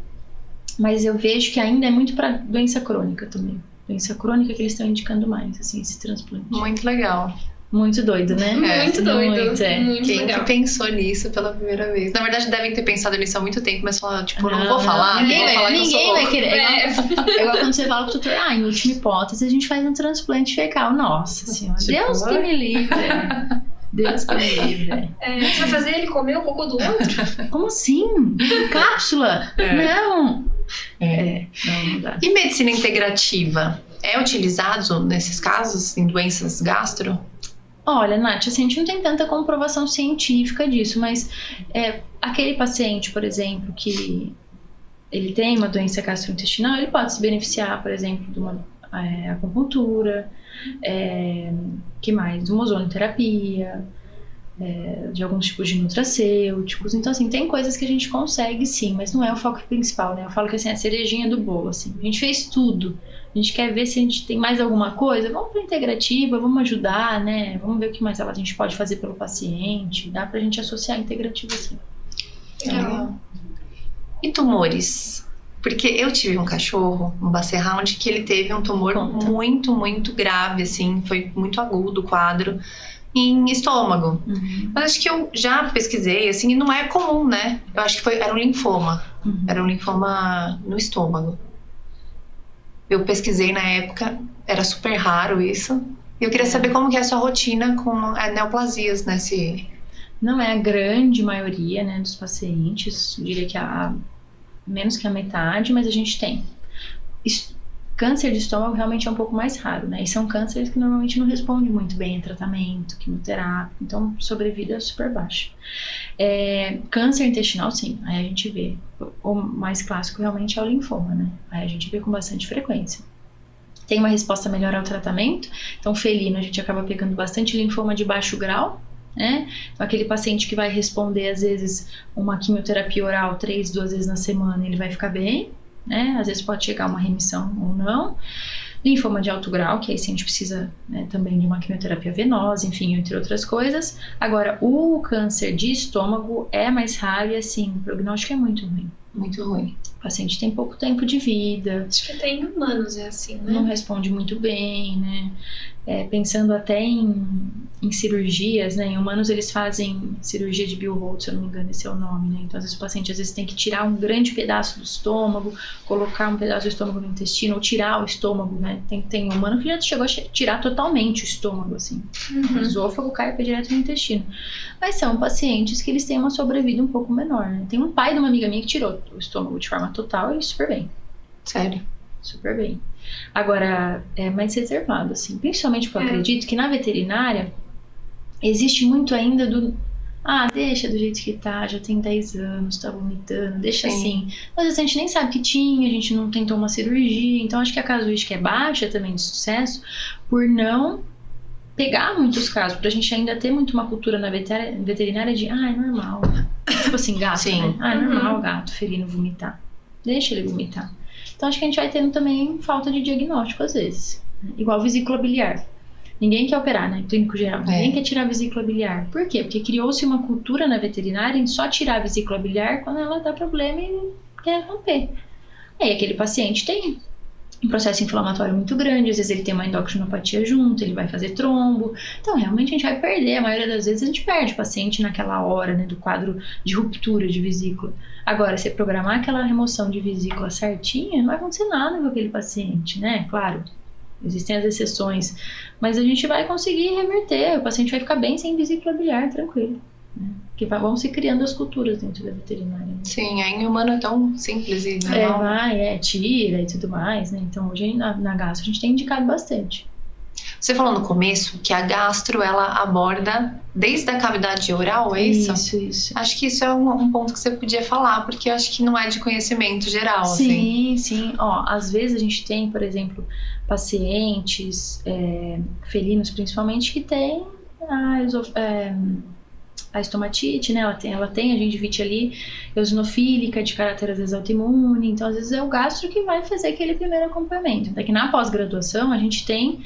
Mas eu vejo que ainda é muito para doença crônica também. Doença crônica que eles estão indicando mais, assim, esse transplante. Muito legal. Muito doido, né? Muito doido. Muito Quem legal. que pensou nisso pela primeira vez? Na verdade, devem ter pensado nisso há muito tempo, mas falaram, tipo, não vou falar. Ninguém Ninguém vai querer. É igual quando você fala pro tutor, em última hipótese, a gente faz um transplante fecal. Nossa senhora, Tipo, Deus que me livre. Deus que me livre. Você vai fazer ele comer o cocô do outro? Como assim? Cápsula? Não. Não dá. E medicina integrativa? É utilizado nesses casos, em doenças gastro? Olha, Nath, assim, a gente não tem tanta comprovação científica disso, mas aquele paciente, por exemplo, que ele tem uma doença gastrointestinal, ele pode se beneficiar, por exemplo, de uma acupuntura, que mais? De uma ozonoterapia, de alguns tipos de nutracêuticos. Então, assim, tem coisas que a gente consegue sim, mas não é o foco principal, né? Eu falo que assim, é a cerejinha do bolo, assim. A gente fez tudo. A gente quer ver se a gente tem mais alguma coisa. Vamos para integrativa, vamos ajudar, né? Vamos ver o que mais a gente pode fazer pelo paciente. Dá pra gente associar a integrativa, sim. Legal. E tumores? Porque eu tive um cachorro, um Basset Hound, que ele teve um tumor muito, muito grave, assim. Foi muito agudo o quadro. Em estômago. Mas acho que eu já pesquisei, assim, e não é comum, né? Eu acho que era um linfoma. Era um linfoma no estômago. Eu pesquisei na época, era super raro isso. E eu queria saber como que é a sua rotina com neoplasias, né? Não é a grande maioria, né, dos pacientes, eu diria que menos que a metade, mas a gente tem. Câncer de estômago realmente é um pouco mais raro, né? E são cânceres que normalmente não respondem muito bem a tratamento, quimioterapia, então sobrevida é super baixa. Câncer intestinal, sim, aí a gente vê. O mais clássico realmente é o linfoma, né? Aí a gente vê com bastante frequência. Tem uma resposta melhor ao tratamento, então felino a gente acaba pegando bastante linfoma de baixo grau, né? Então, aquele paciente que vai responder às vezes uma quimioterapia oral 2 vezes na semana, ele vai ficar bem, né? Às vezes pode chegar a uma remissão ou não. Linfoma de alto grau, que aí sim a gente precisa, né, também de uma quimioterapia venosa, enfim, entre outras coisas. Agora, o câncer de estômago é mais raro e assim, o prognóstico é muito ruim. Muito ruim. O paciente tem pouco tempo de vida. Acho que até em humanos é assim, né? Não responde muito bem, né? Pensando até em cirurgias, né? Em humanos eles fazem cirurgia de Bill-Holt, se eu não me engano, esse é o nome, né? Então, às vezes o paciente tem que tirar um grande pedaço do estômago, colocar um pedaço do estômago no intestino, ou tirar o estômago, né? Tem humano que já chegou a tirar totalmente o estômago, assim. O esôfago cai direto no intestino. Mas são pacientes que eles têm uma sobrevida um pouco menor, né? Tem um pai de uma amiga minha que tirou o estômago de forma total e super bem. Sério? Super bem. Agora, é mais reservado, assim. Principalmente porque eu acredito que na veterinária existe muito ainda deixa do jeito que tá, já tem 10 anos, tá vomitando, deixa assim. Mas a gente nem sabe que tinha, a gente não tentou uma cirurgia, então acho que a casuística é baixa também de sucesso por não pegar muitos casos, pra gente ainda ter muito uma cultura na veterinária de, é normal. Tipo assim, gato, sim, né? É normal gato, felino vomitar. Deixa ele vomitar. Então acho que a gente vai tendo também falta de diagnóstico às vezes. Igual vesícula biliar. Ninguém quer operar, né? Clínico geral. Ninguém quer tirar a vesícula biliar. Por quê? Porque criou-se uma cultura na veterinária em só tirar a vesícula biliar quando ela dá problema e quer romper. Aí aquele paciente tem um processo inflamatório muito grande, às vezes ele tem uma endocrinopatia junto, ele vai fazer trombo. Então realmente a gente vai perder, a maioria das vezes a gente perde o paciente naquela hora, né, do quadro de ruptura de vesícula. Agora, se programar aquela remoção de vesícula certinha, não vai acontecer nada com aquele paciente, né? Claro, existem as exceções, mas a gente vai conseguir reverter, o paciente vai ficar bem sem vesícula biliar, tranquilo. Né? Porque vão se criando as culturas dentro da veterinária. Né? Sim, aí em humano é tão simples e normal. Tira e tudo mais, né? Então hoje na gastro a gente tem indicado bastante. Você falou no começo que a gastro, ela aborda desde a cavidade oral, é isso? Isso. Acho que isso é um ponto que você podia falar, porque eu acho que não é de conhecimento geral, sim, assim. Sim. Às vezes a gente tem, por exemplo, pacientes felinos, principalmente, que têm a estomatite, né? Ela tem a gengivite ali, eosinofílica, de caráter às vezes autoimune, então às vezes é o gastro que vai fazer aquele primeiro acompanhamento. Até que na pós-graduação a gente tem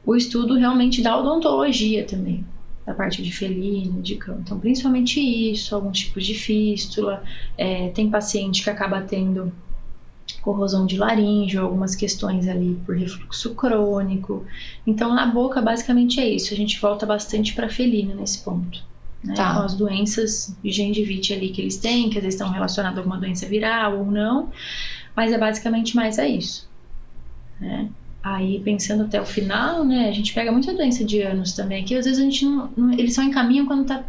o estudo realmente da odontologia também, da parte de felino, de cão. Então principalmente isso, alguns tipos de fístula, tem paciente que acaba tendo corrosão de laringe, algumas questões ali por refluxo crônico. Então na boca basicamente é isso, a gente volta bastante para felino nesse ponto. Né, com as doenças de gengivite ali que eles têm, que às vezes estão relacionadas a alguma doença viral ou não, mas é basicamente mais a isso. Né? Aí, pensando até o final, né, a gente pega muita doença de ânus também, que às vezes a gente eles só encaminham quando tá,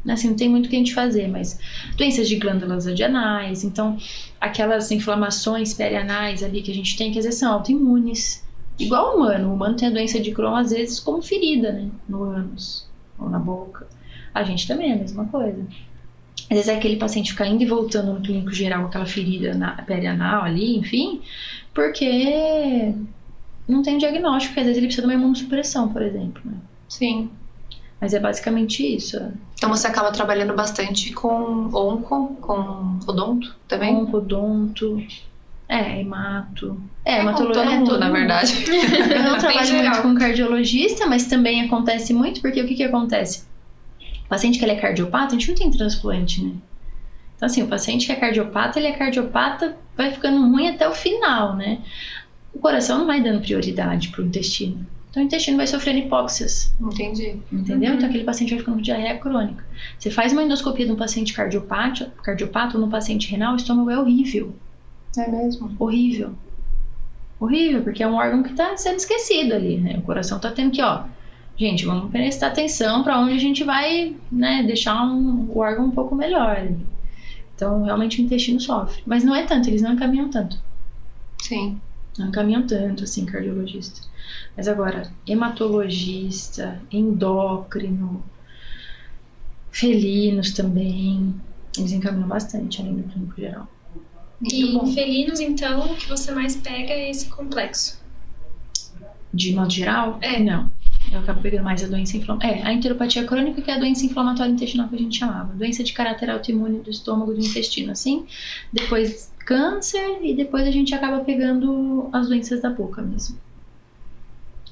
assim, não tem muito o que a gente fazer, mas doenças de glândulas adrenais, então aquelas inflamações perianais ali que a gente tem, que às vezes são autoimunes, igual o humano tem a doença de Crohn às vezes como ferida, né? No ânus ou na boca. A gente também é a mesma coisa. Às vezes é aquele paciente ficar indo e voltando no clínico geral com aquela ferida perianal ali, enfim, porque não tem diagnóstico, porque às vezes ele precisa de uma imunossupressão, por exemplo, né? Sim. Mas é basicamente isso. Então você acaba trabalhando bastante com onco, com odonto também? Onco, odonto, hemato. Todo mundo, na verdade. Eu não Bem trabalho geral. muito com cardiologista, mas também acontece muito, porque o que acontece? O paciente que ele é cardiopata, a gente não tem transplante, né? Então assim, o paciente que é cardiopata, ele é cardiopata, vai ficando ruim até o final, né? O coração não vai dando prioridade pro intestino. Então o intestino vai sofrendo hipóxias, Entendi. entendeu? Uhum. Então aquele paciente vai ficando com diarreia crônica. Você faz uma endoscopia de um paciente cardiopata ou num paciente renal, o estômago é horrível. É mesmo? Horrível. Horrível, porque é um órgão que tá sendo esquecido ali, né? O coração tá tendo que, gente, vamos prestar atenção para onde a gente vai, né, deixar o órgão um pouco melhor ali. Então, realmente o intestino sofre. Mas não é tanto, eles não encaminham tanto. Sim. Não encaminham tanto, assim, cardiologista. Mas agora, hematologista, endócrino, felinos também, eles encaminham bastante além do clínico geral. E em felinos, então, o que você mais pega é esse complexo. De modo geral? É. Não. Eu acabo pegando mais a doença inflamatória. A enteropatia crônica, que é a doença inflamatória intestinal que a gente chamava. Doença de caráter autoimune do estômago e do intestino, assim. Depois câncer e depois a gente acaba pegando as doenças da boca mesmo.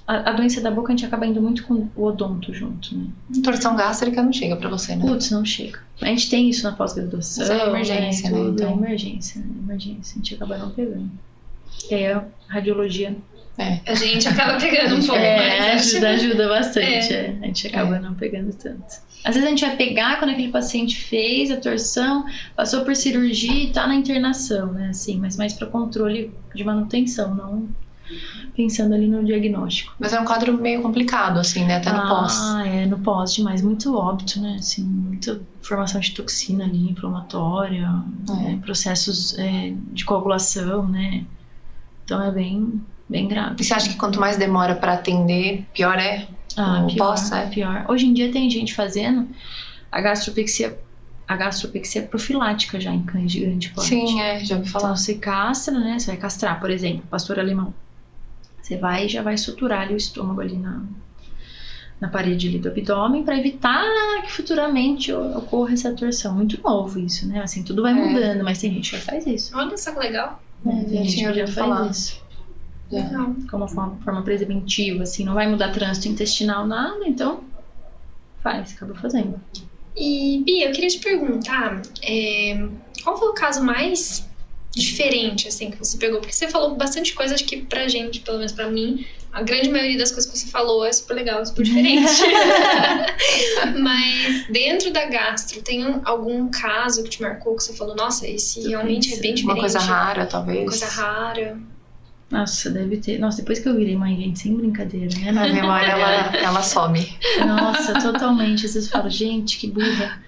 A doença da boca a gente acaba indo muito com o odonto junto, né? Torção gástrica não chega pra você, né? Putz, não chega. A gente tem isso na pós-graduação. Mas é emergência, né? Tudo Então. é emergência, né? Emergência. A gente acaba não pegando. E aí a radiologia A gente acaba pegando um pouco mais. ajuda bastante. A gente acaba não pegando tanto. Às vezes a gente vai pegar quando aquele paciente fez a torção, passou por cirurgia e tá na internação, né? Assim, mas mais para controle de manutenção, não pensando ali no diagnóstico. Mas é um quadro meio complicado, assim, né? Até no pós. No pós demais. Muito óbito, né? Assim, muita formação de toxina ali, inflamatória, né? Processos de coagulação, né? Então é bem grave. E você acha que quanto mais demora pra atender, pior é? O pós, pior. Hoje em dia tem gente fazendo a gastropexia profilática já em cães de grande porte. Sim, já ouvi falar. Então você castra, né? Você vai castrar, por exemplo, pastor alemão. Você vai e já vai suturar ali o estômago ali na parede ali do abdômen para evitar que futuramente ocorra essa torção. Muito novo isso, né? Assim, tudo vai mudando, mas tem gente que já faz isso. Olha só que legal. Tem gente que já faz isso. Legal. Como uma forma preventiva, assim, não vai mudar trânsito intestinal, nada, então acaba fazendo. E, Bia, eu queria te perguntar, qual foi o caso mais diferente, assim, que você pegou? Porque você falou bastante coisa, acho que pra gente, pelo menos pra mim, a grande maioria das coisas que você falou é super legal, super diferente. Mas dentro da gastro, tem algum caso que te marcou que você falou, nossa, esse realmente é bem diferente? Uma coisa rara, talvez. Uma coisa rara. Nossa, deve ter. Nossa, depois que eu virei mãe, gente, sem brincadeira, né? A memória, ela some. Nossa, totalmente. Às vezes eu falo, gente, que burra.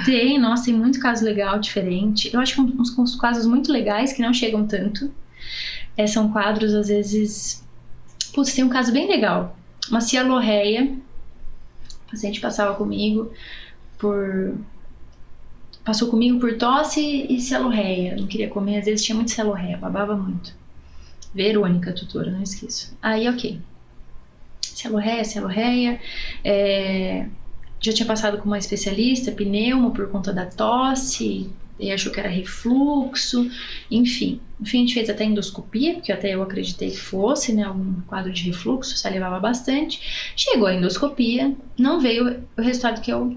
Tem muito caso legal, diferente. Eu acho que uns casos muito legais que não chegam tanto. São quadros, às vezes... Putz, tem um caso bem legal. Uma cialorreia. O paciente passou comigo por tosse e cialorreia. Não queria comer, às vezes tinha muito cialorreia, babava muito. Verônica, tutora, não esqueço. Aí, ok. Cialorreia. Já tinha passado com uma especialista, pneumo, por conta da tosse, e achou que era refluxo, enfim. No fim, a gente fez até endoscopia, porque até eu acreditei que fosse, né, algum quadro de refluxo, salivava bastante. Chegou a endoscopia, não veio o resultado que eu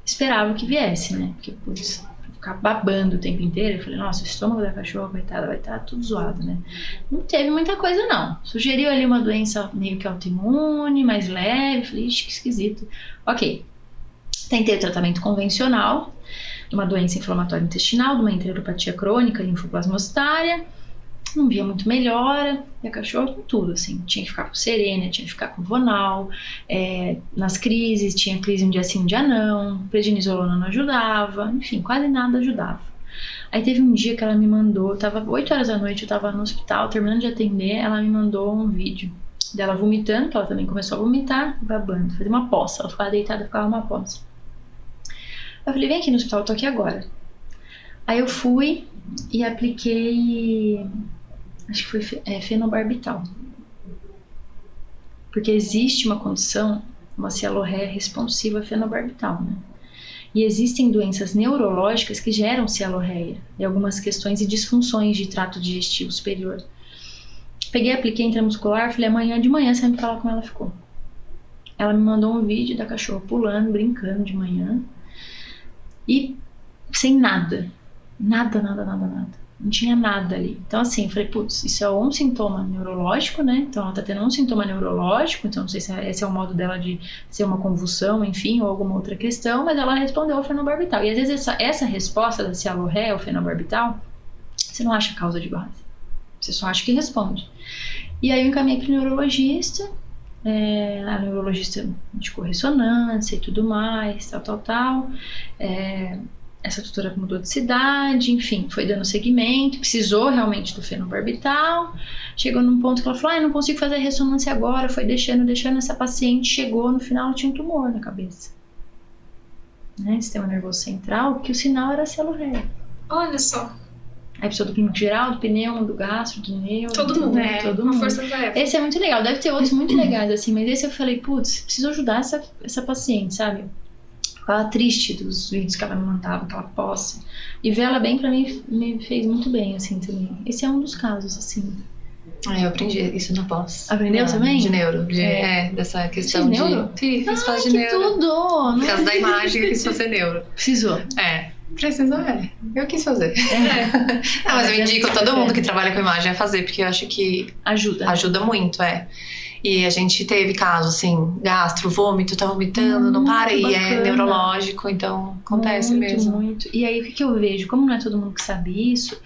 esperava que viesse, né, porque, putz, ficar babando o tempo inteiro, eu falei, nossa, o estômago da cachorra, coitada, vai estar tudo zoado, né. Não teve muita coisa, não. Sugeriu ali uma doença meio que autoimune, mais leve, falei, ixi, que esquisito. Ok. Tentei o tratamento convencional, de uma doença inflamatória intestinal, de uma enteropatia crônica, linfoplasmostária, não via muito melhora, e a cachorra com tudo, assim, tinha que ficar com Serena, tinha que ficar com Vonal, nas crises, tinha crise um dia sim, um dia não, prednisolona não ajudava, enfim, quase nada ajudava. Aí teve um dia que ela me mandou, tava 8 horas da noite, eu tava no hospital, terminando de atender, ela me mandou um vídeo dela vomitando, que ela também começou a vomitar, babando, fazia uma poça, ela ficava deitada, ficava uma poça. Eu falei, vem aqui no hospital, eu tô aqui agora. Aí eu fui e apliquei, acho que foi fenobarbital. Porque existe uma condição, uma cialorreia responsiva a fenobarbital, né? E existem doenças neurológicas que geram cialorreia e algumas questões e disfunções de trato digestivo superior. Peguei, apliquei intramuscular, falei, amanhã de manhã você vai me falar como ela ficou. Ela me mandou um vídeo da cachorra pulando, brincando de manhã e sem nada. Nada. Não tinha nada ali. Então assim, eu falei, putz, isso é um sintoma neurológico, né? Então ela tá tendo um sintoma neurológico, então não sei se esse é o modo dela de ser uma convulsão, enfim, ou alguma outra questão, mas ela respondeu ao fenobarbital. E às vezes essa resposta da cialorreia ao fenobarbital, você não acha causa de base. Você só acha que responde. E aí eu encaminhei pro neurologista, a neurologista indicou ressonância e tudo mais, tal. Essa tutora mudou de cidade, enfim, foi dando seguimento, precisou realmente do fenobarbital. Chegou num ponto que ela falou, não consigo fazer ressonância agora, foi deixando, essa paciente chegou, no final tinha um tumor na cabeça. Né? Sistema nervoso central, que o sinal era a cialorreia. Olha só. Aí precisou do clínico geral, do pneumo, do gastro, do neuro. Todo mundo, né? Todo Uma mundo. força-tarefa. Esse é muito legal, deve ter outros muito legais, assim, mas esse eu falei, putz, preciso ajudar essa paciente, sabe? Ficava triste dos vídeos que ela me mandava, aquela posse. E ver ela bem, pra mim, me fez muito bem, assim, também. Esse é um dos casos, assim. Eu aprendi isso na pós. Aprendeu também? De neuro. Dessa questão de neuro? Fiz pós de que neuro. tudo! Por causa da imagem, eu quis fazer neuro. Precisou. Precisou, eu quis fazer. Mas eu indico todo mundo que trabalha com imagem a fazer, porque eu acho que ajuda muito, E a gente teve casos, assim, gastro, vômito, tá vomitando, não para, e é neurológico, então acontece mesmo. Muito. E aí, o que eu vejo? Como não é todo mundo que sabe isso,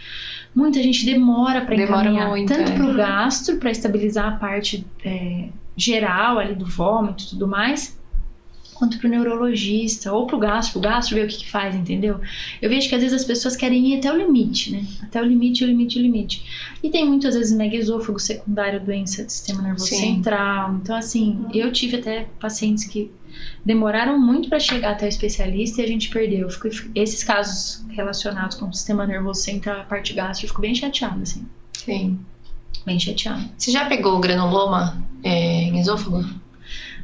muita gente demora pra encaminhar, muito, tanto pro gastro, pra estabilizar a parte geral ali do vômito e tudo mais, quanto pro neurologista, ou pro gastro ver o que faz, entendeu? Eu vejo que às vezes as pessoas querem ir até o limite, né? Até o limite. E tem muitas vezes megaesôfago secundário, doença do sistema nervoso central. Então, assim, eu tive até pacientes que demoraram muito para chegar até o especialista e a gente perdeu. Esses casos relacionados com o sistema nervoso central, a parte gastro, eu fico bem chateada, assim. Sim. Bem chateada. Você já pegou granuloma em esôfago?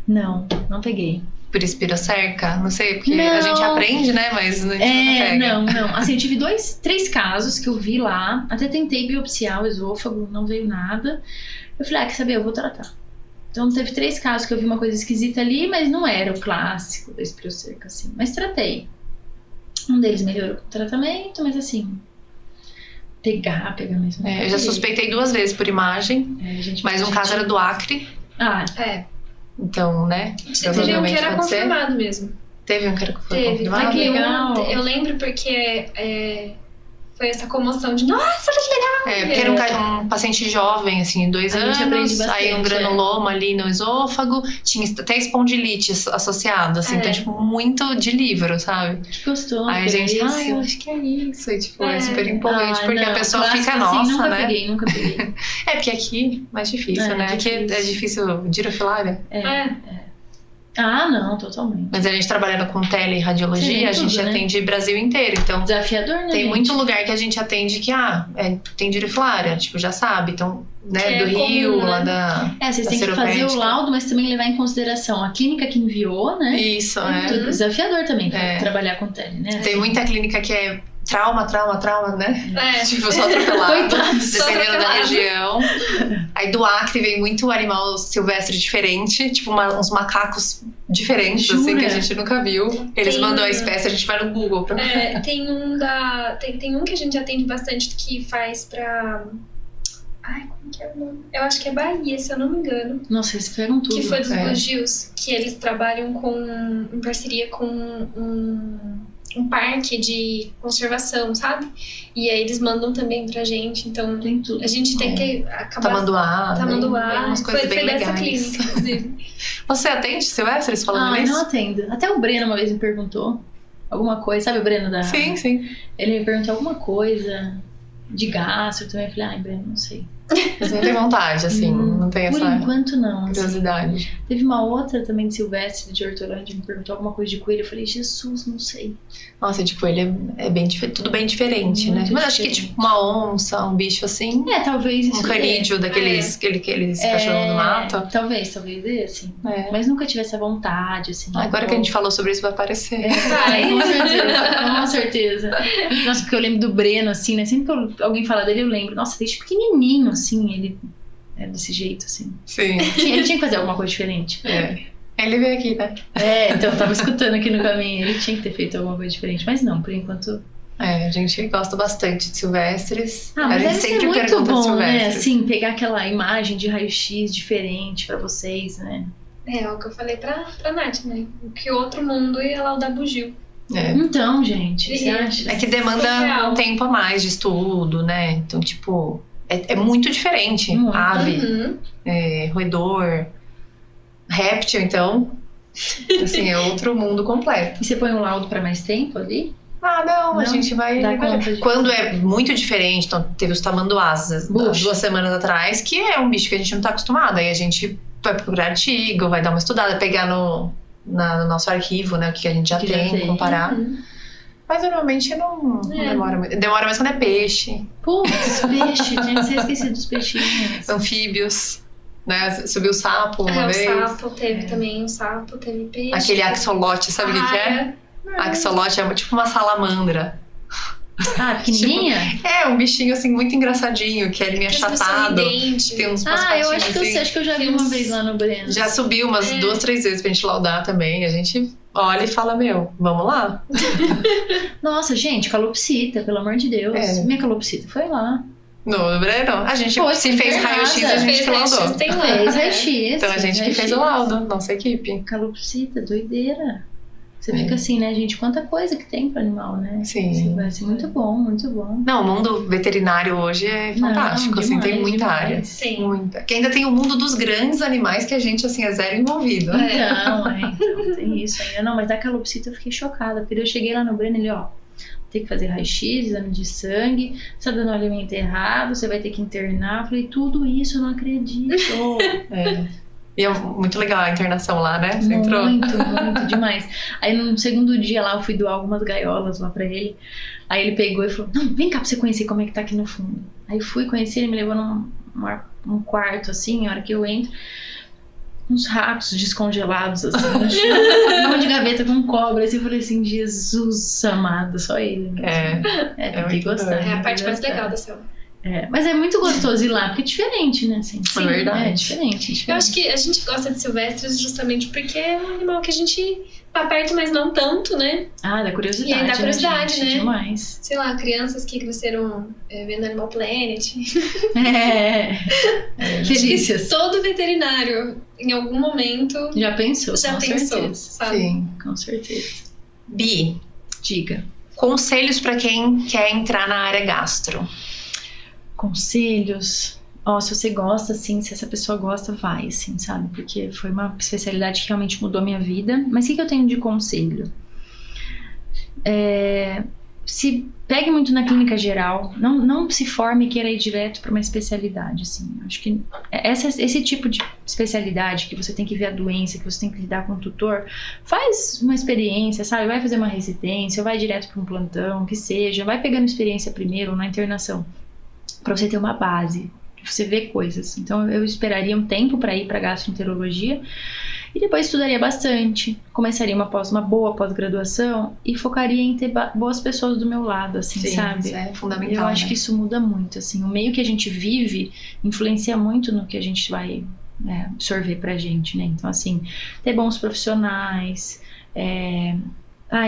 Não peguei. Por espirocerca? Não sei, porque a gente aprende, né? Mas a gente não pega. Não. Assim, eu tive 3 casos que eu vi lá. Até tentei biopsiar o esôfago, não veio nada. Eu falei, quer saber? Eu vou tratar. Então, teve 3 casos que eu vi uma coisa esquisita ali, mas não era o clássico da espirocerca, assim. Mas tratei. Um deles melhorou com o tratamento, mas assim... Pegar mesmo. Eu já suspeitei 2 vezes por imagem, mas um caso era do Acre. Então, né? Teve um que era confirmado mesmo. Teve um que era confirmado? Que legal. Eu lembro porque foi essa comoção de nossa, que legal! Porque era um paciente jovem, assim, 2 anos, aí um granuloma ali no esôfago, tinha até espondilite associado, assim, então, tipo, muito de livro, sabe? Que gostoso. Aí a gente, eu acho que é isso, e, tipo, é super empolgante, porque a pessoa fica, nossa, né? Nunca peguei. Porque aqui é mais difícil, né? Aqui é difícil girofilária. Não, totalmente. Mas a gente trabalhando com teleradiologia, a gente atende Brasil inteiro, então... Desafiador, né, tem muito lugar que a gente atende que, tem girofilária, tipo, já sabe, então, né, do Rio, comum, lá da vocês têm que fazer o laudo, mas também levar em consideração a clínica que enviou, né? Isso, Desafiador também pra trabalhar com tele, né? Tem muita clínica que é trauma, né? Tipo, só atropelado, dependendo da região. Aí do Acre vem muito animal silvestre diferente, tipo uns macacos diferentes, assim, que a gente nunca viu. Eles mandam a espécie, a gente vai no Google pra ver. Tem um que a gente atende bastante que faz pra... como que é o nome? Eu acho que é Bahia, se eu não me engano. Nossa, eles pegam tudo. Que foi dos Bugios, que eles trabalham em parceria com um parque de conservação, sabe? E aí eles mandam também pra gente, então tem tudo. A gente tem que acabar... Tamanduá, umas coisas bem legais. Foi dessa clínica, inclusive. Você atende silvestres falando isso? Não atendo. Até o Breno uma vez me perguntou. alguma coisa. Sabe o Breno da... Sim. Ele me perguntou alguma coisa de gastro. Eu também falei, ai, Breno, não sei. Mas não tem vontade, assim, não tem Por essa enquanto, não. Assim. curiosidade. Teve uma outra também de Silvestre, de Hortolândia, me perguntou alguma coisa de coelho. Eu falei, Jesus, não sei. Nossa, tipo, ele é bem tudo bem diferente, né? Muito Mas acho que, diferente. tipo, uma onça, um bicho assim, Talvez isso um canídeo daqueles cachorros do mato. Talvez dê, assim. É. Mas nunca tive essa vontade, assim. Agora que a gente falou sobre isso, vai aparecer. Com certeza. Nossa, porque eu lembro do Breno, assim, né? Sempre que alguém fala dele, eu lembro. Nossa, desde pequenininho, assim, ele é desse jeito, assim. Sim. Ele tinha que fazer alguma coisa diferente. Ele veio aqui, né? Então eu tava escutando aqui no caminho. Ele tinha que ter feito alguma coisa diferente. Mas não, por enquanto... A gente gosta bastante de silvestres. Mas a gente deve ser sempre muito pergunta de bom, silvestres. né? Assim, pegar aquela imagem de raio-x diferente pra vocês, né? É o que eu falei pra Nath, né? O que outro mundo ia lá o da bugio. Então, gente, você acha? É que demanda Surreal. um tempo a mais de estudo, né? Então, tipo, é muito diferente. Muito. Ave, roedor, réptil, então, assim, é outro mundo completo. E você põe um laudo pra mais tempo ali? Não, a gente vai... dá conta de- Quando é muito diferente, então teve os tamanduás Bucho. 2 semanas atrás, que é um bicho que a gente não tá acostumado. Aí a gente vai procurar artigo, vai dar uma estudada, pegar no nosso arquivo, né, o que a gente já Que já tem, tem. comparar. Mas normalmente não demora muito. Demora mais quando é peixe, Putz, peixe, gente, você esqueci dos peixinhos. anfíbios, né? Subiu o sapo uma O vez. sapo teve também, o sapo teve peixe. Aquele axolote, sabe o que é? Axolote é tipo uma salamandra. Pequenininha? É, um bichinho assim muito engraçadinho, que é meio achatado. Tem uns Eu patinhos acho que eu assim. sei, acho que eu já vi uma vez lá no Breno. Já subiu umas 2, 3 vezes pra gente laudar também. A gente olha e fala, vamos lá. Nossa, gente, calopsita, pelo amor de Deus. Minha calopsita foi lá. No Breno, a gente Foi, se fez internada. raio-x, a gente que laudou. Tem lá. Fez raio-x. Então a gente que fez o laudo, nossa equipe. Calopsita, doideira. Você fica assim, né, gente? Quanta coisa que tem pro animal, né? Sim. Vai ser muito bom, muito bom. Não, o mundo veterinário hoje é fantástico, Não, assim, tem demais, muita demais. área. Sim. Muita. Que ainda tem o mundo dos grandes animais que a gente, assim, é zero envolvido. Então, tem isso ainda. Não, mas da calopsita eu fiquei chocada, porque eu cheguei lá no Breno e ele, tem que fazer raio-x, exame de sangue, você tá dando alimento errado, você vai ter que internar. Eu falei, tudo isso eu não acredito. E é muito legal a internação lá, né? Você entrou. Muito demais. Aí no segundo dia lá eu fui doar algumas gaiolas lá pra ele. Aí ele pegou e falou, não, vem cá pra você conhecer como é que tá aqui no fundo. Aí fui conhecer, ele me levou num quarto assim, a hora que eu entro, uns ratos descongelados assim, no chão, um monte de gaveta com cobra, assim, eu falei assim, Jesus amado, só ele mesmo. Tem que muito gostar. doido. É a tem parte que mais gostar. legal da selva. Mas é muito gostoso ir lá, porque é diferente, né? Assim, É verdade. É diferente. Eu acho que a gente gosta de silvestres justamente porque é um animal que a gente tá perto, mas não tanto, né? Da curiosidade. E aí dá curiosidade, né? Demais. Sei lá, crianças que cresceram vendo Animal Planet. Delícias. Todo veterinário, em algum momento, Já pensou, já com pensou, certeza. sabe? Sim. Com certeza. Bi, Diga. conselhos pra quem quer entrar na área gastro. Conselhos. Se você gosta, assim, se essa pessoa gosta, vai, assim, sabe? Porque foi uma especialidade que realmente mudou a minha vida. Mas o que eu tenho de conselho? Se pegue muito na clínica geral, não se forme e queira ir direto para uma especialidade, assim. Acho que esse tipo de especialidade que você tem que ver a doença, que você tem que lidar com o tutor, faz uma experiência, sabe? Vai fazer uma residência, vai direto para um plantão, que seja, vai pegando experiência primeiro na internação, para você ter uma base, você ver coisas. Então eu esperaria um tempo para ir para gastroenterologia e depois estudaria bastante, começaria uma boa pós-graduação e focaria em ter boas pessoas do meu lado, assim, Sim, sabe? isso é fundamental. Eu acho que isso muda muito, assim, o meio que a gente vive influencia muito no que a gente vai absorver pra gente, né? Então, assim, ter bons profissionais,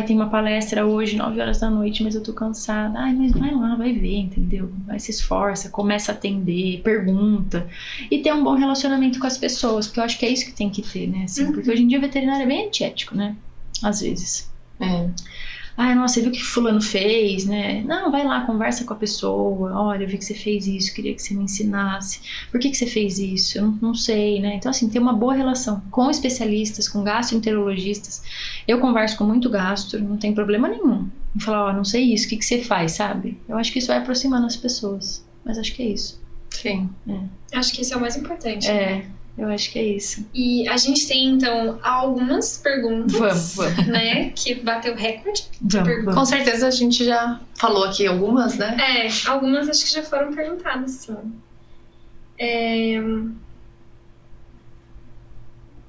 tem uma palestra hoje, 9 horas da noite, mas eu tô cansada. Mas vai lá, vai ver, entendeu? Vai, se esforça, começa a atender, pergunta. E ter um bom relacionamento com as pessoas, porque eu acho que é isso que tem que ter, né? Assim, porque hoje em dia o veterinário é bem antiético, né? Às vezes. Eu nossa, você viu o que fulano fez, né? Não, vai lá, conversa com a pessoa. Olha, eu vi que você fez isso, queria que você me ensinasse. Por que você fez isso? Eu não sei, né? Então, assim, ter uma boa relação com especialistas, com gastroenterologistas. Eu converso com muito gastro, não tem problema nenhum. E falar, não sei isso, o que você faz, sabe? Eu acho que isso vai aproximando as pessoas. Mas acho que é isso. Sim. Acho que esse é o mais importante. Eu acho que é isso. E a gente tem, então, algumas perguntas, Vamos. né? Que bateu recorde. Vamos. Com certeza a gente já falou aqui algumas, né? Algumas acho que já foram perguntadas, sim.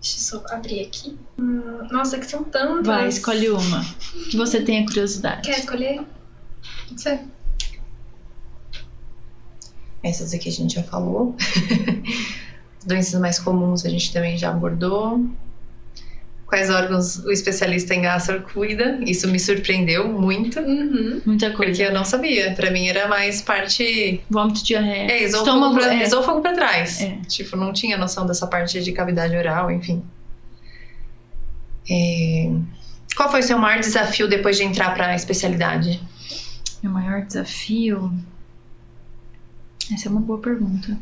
Deixa eu só abrir aqui. Nossa, que são tantas. Vai, escolhe uma que você tenha curiosidade. Quer escolher? Pode ser. Essas aqui a gente já falou. Doenças mais comuns a gente também já abordou. Quais órgãos o especialista em gastro cuida? Isso me surpreendeu muito. Muita coisa. Porque eu não sabia. Pra mim era mais parte... Vômito, diarreia. Esôfago pra trás. É. Tipo, não tinha noção dessa parte de cavidade oral, enfim. Qual foi o seu maior desafio depois de entrar pra especialidade? Meu maior desafio... Essa é uma boa pergunta.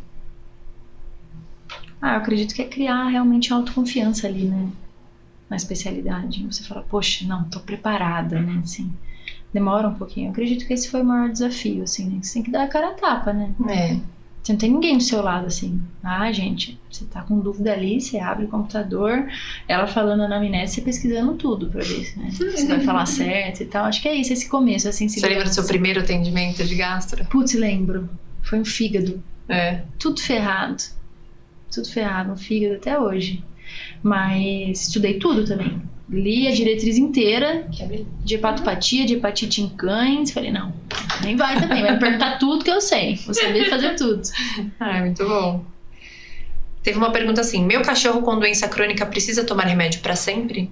Eu acredito que é criar realmente autoconfiança ali, né? Na especialidade. Você fala, poxa, não, tô preparada, né? Assim, demora um pouquinho. Eu acredito que esse foi o maior desafio, assim, né? Você tem que dar a cara a tapa, né? Você não tem ninguém do seu lado, assim. Gente, você tá com dúvida ali, você abre o computador, ela falando anamnese, você pesquisando tudo pra ver, né? Você vai falar certo e tal. Acho que é isso, esse começo, assim. Você lembra do seu primeiro atendimento de gastro? Putz, lembro. Foi um fígado. Tudo ferrado, no fígado até hoje. Mas estudei tudo também. Li a diretriz inteira de hepatopatia, de hepatite em cães. Falei, não, nem vai também. Vai me perguntar tudo que eu sei. Vou saber fazer tudo. Muito bom. Teve uma pergunta assim: meu cachorro com doença crônica precisa tomar remédio pra sempre?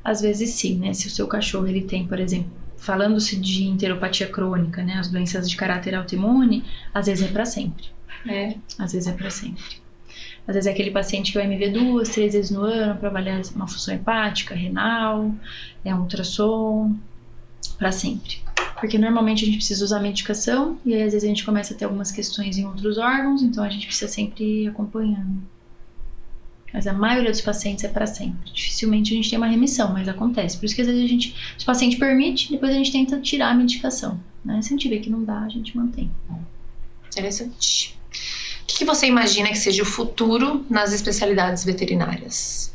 Às vezes sim, né? Se o seu cachorro ele tem, por exemplo, falando-se de enteropatia crônica, né? As doenças de caráter autoimune, às vezes é pra sempre. Às vezes é pra sempre. Às vezes é aquele paciente que vai me ver 2, 3 vezes no ano para avaliar uma função hepática, renal, um ultrassom, para sempre. Porque normalmente a gente precisa usar medicação e aí às vezes a gente começa a ter algumas questões em outros órgãos, então a gente precisa sempre ir acompanhando. Mas a maioria dos pacientes é para sempre. Dificilmente a gente tem uma remissão, mas acontece. Por isso que às vezes se o paciente permite, depois a gente tenta tirar a medicação, né? Se a gente vê que não dá, a gente mantém. Interessante. O que você imagina que seja o futuro nas especialidades veterinárias?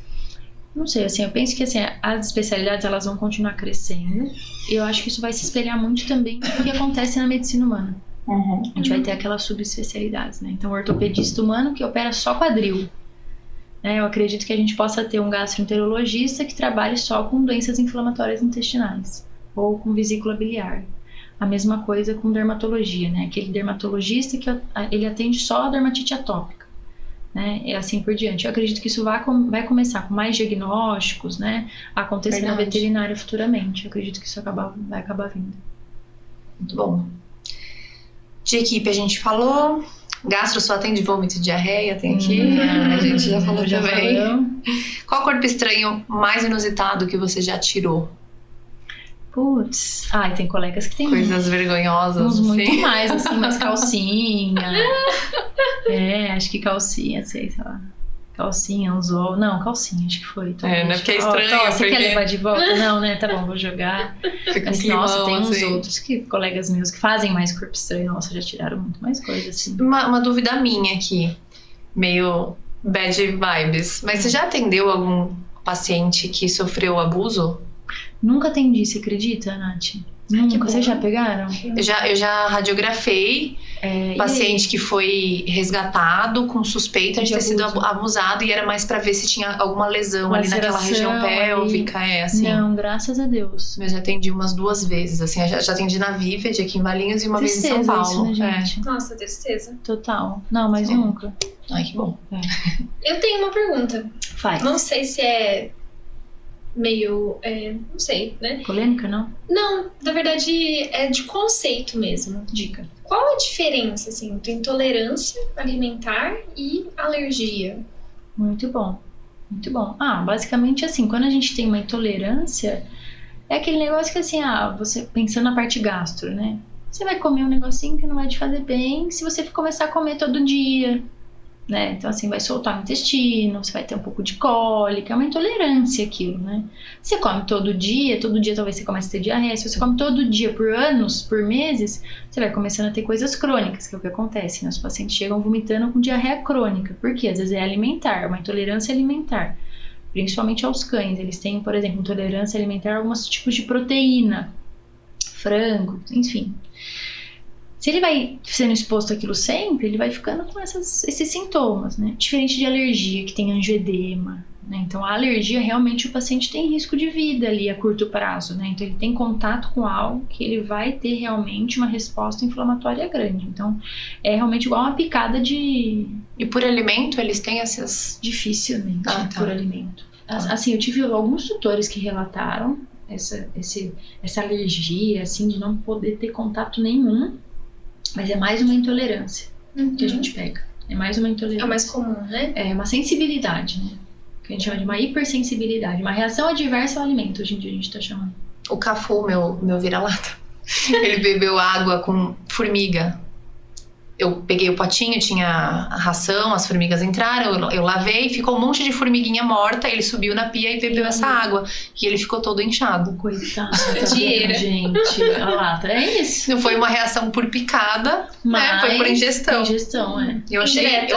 Não sei, assim, eu penso que assim, as especialidades elas vão continuar crescendo e eu acho que isso vai se espelhar muito também no que acontece na medicina humana. A gente vai ter aquelas subespecialidades, né? Então, o ortopedista humano que opera só quadril. Eu acredito que a gente possa ter um gastroenterologista que trabalhe só com doenças inflamatórias intestinais ou com vesícula biliar. A mesma coisa com dermatologia, né? Aquele dermatologista que ele atende só a dermatite atópica, né? E assim por diante. Eu acredito que isso vai começar com mais diagnósticos, né? A acontecer na veterinária futuramente. Eu acredito que isso vai acabar vindo. Muito bom. De equipe a gente falou. Gastro só atende vômito e diarreia, tem aqui. A gente já falou também. Qual corpo estranho mais inusitado que você já tirou? Putz, tem colegas que tem coisas vergonhosas, uns assim. Muito mais, assim, mais calcinha. Acho que calcinha, sei lá. Calcinha, anzol. Não, calcinha, acho que foi. Não é porque é estranho. Você quer levar de volta? Não, né? Tá bom, vou jogar. Mas, nossa, tem uns outros colegas meus que fazem mais corpo estranho. Nossa, já tiraram muito mais coisa, assim. Uma dúvida minha aqui, meio bad vibes. Mas você já atendeu algum paciente que sofreu abuso? Nunca atendi, você acredita, Nath? Nunca. Vocês já pegaram? Eu já radiografei paciente que foi resgatado com suspeita de ter sido abusado e era mais pra ver se tinha alguma lesão ali naquela região pélvica, assim. Não, graças a Deus. Mas já atendi umas 2 vezes, assim. Já atendi na Vivid aqui em Valinhos e uma vez em São Paulo. Isso, né, gente? Nossa, tristeza. Total. Não, mas nunca. Ai, que bom. Eu tenho uma pergunta. Faz. Não sei se é meio, não sei, né? Polêmica, não? Não, na verdade é de conceito mesmo. Dica. Qual a diferença, assim, entre intolerância alimentar e alergia? Muito bom, muito bom. Basicamente assim, quando a gente tem uma intolerância, É aquele negócio que assim, você pensando na parte gastro, né? Você vai comer um negocinho que não vai te fazer bem se você começar a comer todo dia, né? Então assim, vai soltar o intestino, você vai ter um pouco de cólica, é uma intolerância aquilo, né? Você come todo dia talvez você comece a ter diarreia. Se você come todo dia por anos, por meses, você vai começando a ter coisas crônicas, que é o que acontece, né? Os pacientes chegam vomitando com diarreia crônica. Por quê? Às vezes é alimentar, uma intolerância alimentar. Principalmente aos cães, eles têm, por exemplo, intolerância alimentar a alguns tipos de proteína, frango, enfim. Se ele vai sendo exposto àquilo sempre, ele vai ficando com esses sintomas, né? Diferente de alergia, que tem angioedema, né? Então, a alergia, realmente, o paciente tem risco de vida ali a curto prazo, né? Então, ele tem contato com algo que ele vai ter realmente uma resposta inflamatória grande. Então, é realmente igual uma picada de... E por alimento, eles têm essas... Dificilmente, tá. por alimento. Assim, eu tive alguns tutores que relataram essa alergia, assim, de não poder ter contato nenhum, mas é mais uma intolerância que a gente pega. É mais uma intolerância. É o mais comum, né? É uma sensibilidade, né? Que a gente chama de uma hipersensibilidade. Uma reação adversa ao alimento, hoje em dia a gente tá chamando. O Cafu, meu vira-lata, ele bebeu água com formiga. Eu peguei o potinho, tinha a ração, as formigas entraram, eu lavei, ficou um monte de formiguinha morta, ele subiu na pia e bebeu essa água. E ele ficou todo inchado. Coitado, Dinheiro. gente. A lata, é isso. Não foi uma reação por picada, né? Foi por ingestão. Ingestão, é. Eu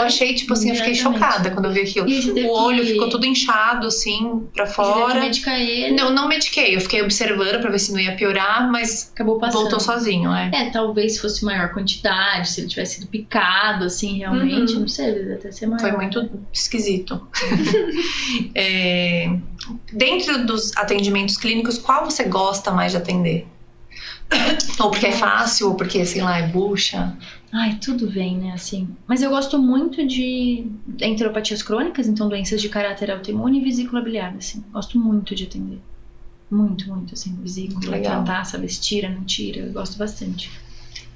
achei, tipo assim, eu fiquei chocada quando eu vi aquilo. O olho ficou tudo inchado, assim, pra fora. Você medicar ele. Não mediquei, eu fiquei observando pra ver se não ia piorar, mas acabou passando. Voltou sozinho, talvez se fosse maior quantidade, se ele tivesse sido picado, assim, realmente, não sei, deve até ser maior. Foi muito esquisito. Dentro dos atendimentos clínicos, qual você gosta mais de atender? Ou porque é fácil, ou porque, sei lá, é bucha? Ai, tudo vem, né, assim. Mas eu gosto muito de enteropatias crônicas, então doenças de caráter autoimune e vesícula biliar, assim. Gosto muito de atender. Muito, muito, assim, vesícula, tentar saber se tira, não tira, eu gosto bastante.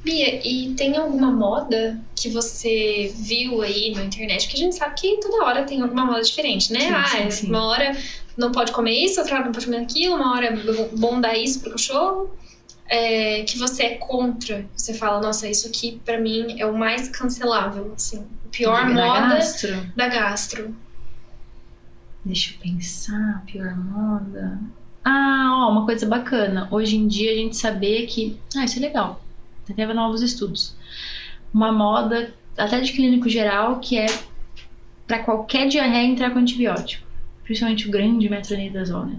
Bia, e tem alguma moda que você viu aí na internet? Porque a gente sabe que toda hora tem alguma moda diferente, né? Sim. Uma hora não pode comer isso, outra hora não pode comer aquilo, uma hora é bom dar isso pro cachorro. Que você é contra, você fala, nossa, isso aqui pra mim é o mais cancelável, assim. Pior moda da gastro. Deixa eu pensar, pior moda... uma coisa bacana. Hoje em dia a gente saber que... isso é legal. Teve novos estudos. Uma moda, até de clínico geral, que é para qualquer diarreia entrar com antibiótico. Principalmente o grande metronidazol, né?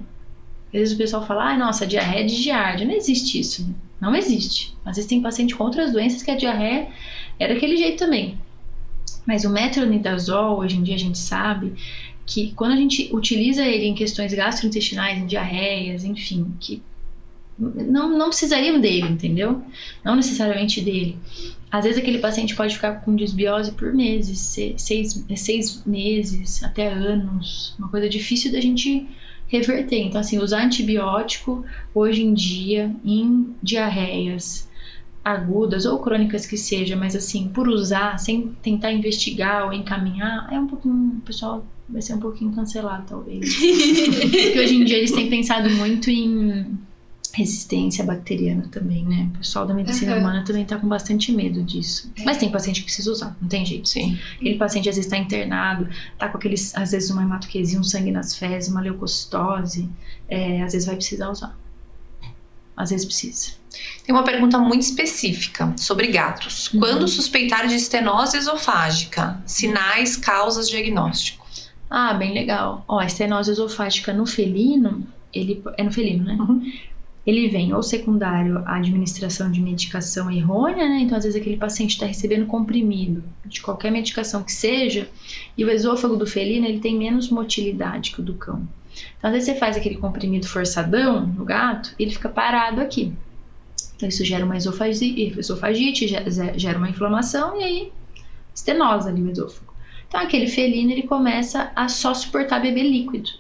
Às vezes o pessoal fala, nossa, diarreia é de giardia. Não existe isso, né? Não existe. Às vezes tem paciente com outras doenças que a diarreia é daquele jeito também. Mas o metronidazol, hoje em dia a gente sabe que quando a gente utiliza ele em questões gastrointestinais, em diarreias, enfim, que não precisariam dele, entendeu? Não necessariamente dele. Às vezes aquele paciente pode ficar com desbiose por meses, 6 meses, até anos. Uma coisa difícil da gente reverter. Então, assim, usar antibiótico hoje em dia em diarreias agudas ou crônicas que seja, mas assim, por usar, sem tentar investigar ou encaminhar, o pessoal vai ser um pouquinho cancelado, talvez. Porque hoje em dia eles têm pensado muito em resistência bacteriana também, né? O pessoal da medicina humana também tá com bastante medo disso. Mas tem paciente que precisa usar, não tem jeito. Sim. Aquele paciente às vezes tá internado, tá com aqueles, às vezes uma hematoquesia, um sangue nas fezes, uma leucocitose, às vezes vai precisar usar. Às vezes precisa. Tem uma pergunta muito específica sobre gatos. Quando suspeitar de estenose esofágica? Sinais, causas, diagnóstico. Bem legal. A estenose esofágica no felino, é no felino, né? Ele vem ou secundário à administração de medicação errônea, né? Então, às vezes, aquele paciente está recebendo comprimido de qualquer medicação que seja, e o esôfago do felino, ele tem menos motilidade que o do cão. Então, às vezes, você faz aquele comprimido forçadão no gato, ele fica parado aqui. Então, isso gera uma esofagite, gera uma inflamação, e aí, estenose ali no esôfago. Então, aquele felino, ele começa a só suportar beber líquido.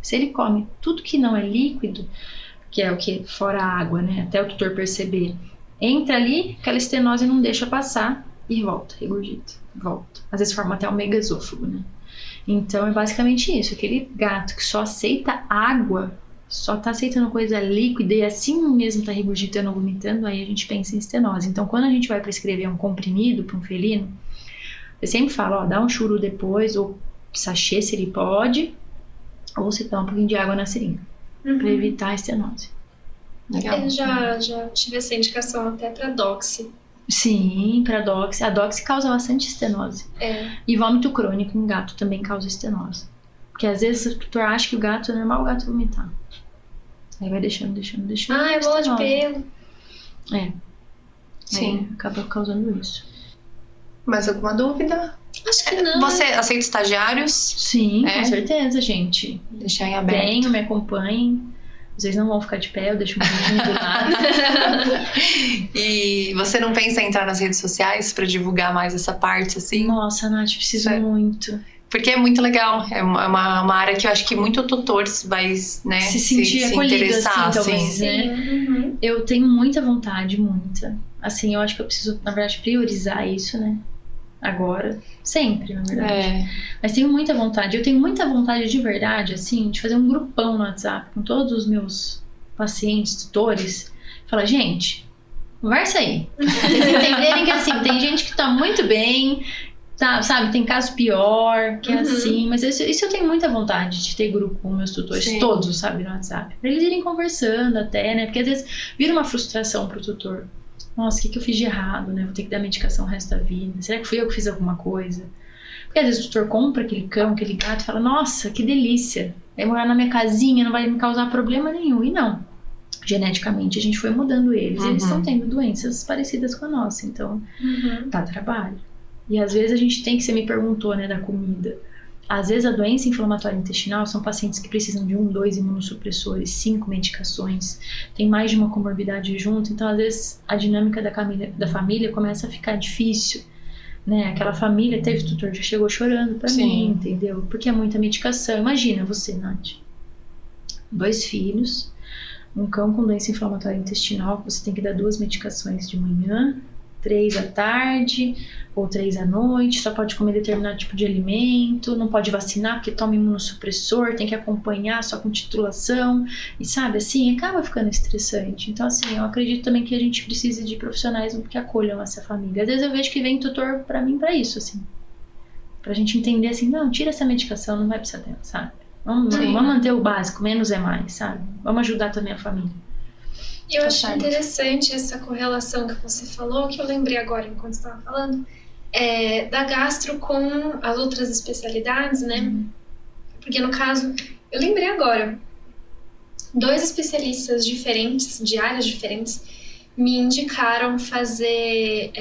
Se ele come tudo que não é líquido, que é o que fora a água, né? Até o tutor perceber. Entra ali, aquela estenose não deixa passar e volta, regurgita, volta. Às vezes forma até um megaesôfago, né? Então é basicamente isso. Aquele gato que só aceita água, só tá aceitando coisa líquida e assim mesmo tá regurgitando ou vomitando, aí a gente pensa em estenose. Então, quando a gente vai prescrever um comprimido para um felino, eu sempre falo, ó, dá um churu depois, ou sachê se ele pode, ou você toma um pouquinho de água na seringa, para evitar a estenose. Legal. Eu já tive essa indicação até pra doxy. Sim, para doxy. A doxy causa bastante estenose. E vômito crônico em gato também causa estenose. Porque às vezes o tutor acha que o gato é normal o gato vomitar. Aí vai deixando. Ah, é bola de pelo. Sim. Aí acaba causando isso. Mais alguma dúvida? Acho que não. Você aceita estagiários? Sim, É? com certeza, gente. Deixar em aberto. Tenho, me acompanhem. Vocês não vão ficar de pé, eu deixo um pouquinho do lado. E você não pensa em entrar nas redes sociais pra divulgar mais essa parte, assim? Nossa, Nath, preciso Sério? muito. Porque é muito legal. É uma área que eu acho que muito tutor vai, né, Se sentir acolhido, interessar, assim, talvez, assim. né? Uhum. Eu tenho muita vontade, muita. Assim, eu acho que eu preciso, na verdade, priorizar isso, né? Agora. Sempre, na verdade. É. Mas tenho muita vontade. Eu tenho muita vontade de verdade, assim, de fazer um grupão no WhatsApp com todos os meus pacientes, tutores. Falar, gente, conversa aí. Pra vocês entenderem que, assim, tem gente que tá muito bem, tá, sabe? Tem caso pior, que é assim. Mas isso eu tenho muita vontade de ter grupo com meus tutores, Sim. todos, sabe, no WhatsApp. Pra eles irem conversando até, né? Porque às vezes vira uma frustração pro tutor. Nossa, o que eu fiz de errado, né? Vou ter que dar medicação o resto da vida. Será que fui eu que fiz alguma coisa? Porque às vezes o tutor compra aquele cão, aquele gato e fala, nossa, que delícia. Vai morar na minha casinha, não vai me causar problema nenhum. E não. Geneticamente a gente foi mudando eles. E eles estão tendo doenças parecidas com a nossa. Então, dá trabalho. E às vezes a gente tem que, você me perguntou, né, da comida. Às vezes a doença inflamatória intestinal são pacientes que precisam de 1, 2 imunossupressores, 5 medicações, tem mais de uma comorbidade junto, então às vezes a dinâmica da família começa a ficar difícil, né? Aquela família teve tutor, já chegou chorando pra mim, entendeu? Porque é muita medicação. Imagina você, Nath, 2 filhos, um cão com doença inflamatória intestinal, você tem que dar 2 medicações de manhã, 3 à tarde ou 3 à noite, só pode comer determinado tipo de alimento, não pode vacinar porque toma imunossupressor, tem que acompanhar só com titulação, e sabe, assim, acaba ficando estressante. Então, assim, eu acredito também que a gente precisa de profissionais que acolham essa família. Às vezes eu vejo que vem tutor pra mim pra isso, assim, pra gente entender assim, não, tira essa medicação, não vai precisar dela, sabe? Vamos manter o básico, menos é mais, sabe? Vamos ajudar também a família. Eu acho interessante essa correlação que você falou, que eu lembrei agora enquanto você estava falando, da gastro com as outras especialidades, né? Porque no caso, eu lembrei agora, 2 especialistas diferentes, de áreas diferentes, me indicaram fazer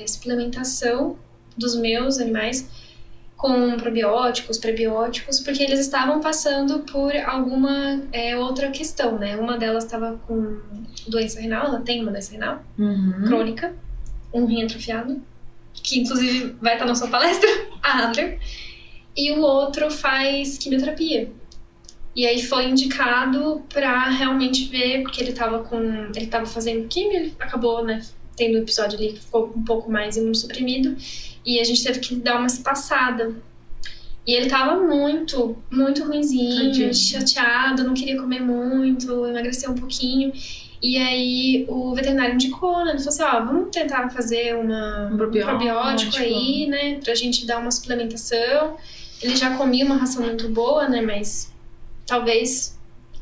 suplementação dos meus animais com probióticos, prebióticos, porque eles estavam passando por alguma outra questão, né? Uma delas estava com doença renal, ela tem uma doença renal crônica, um rim atrofiado, que inclusive vai estar na sua palestra, a Adler, e o outro faz quimioterapia. E aí foi indicado para realmente ver, porque ele tava fazendo quimio, ele acabou, né, tendo um episódio ali que ficou um pouco mais imunossuprimido, e a gente teve que dar uma espaçada. E ele tava muito, muito ruinzinho, chateado, não queria comer muito, emagreceu um pouquinho. E aí o veterinário indicou, né? Ele falou assim, vamos tentar fazer um probiótico aí, né? Pra gente dar uma suplementação. Ele já comia uma ração muito boa, né? Mas talvez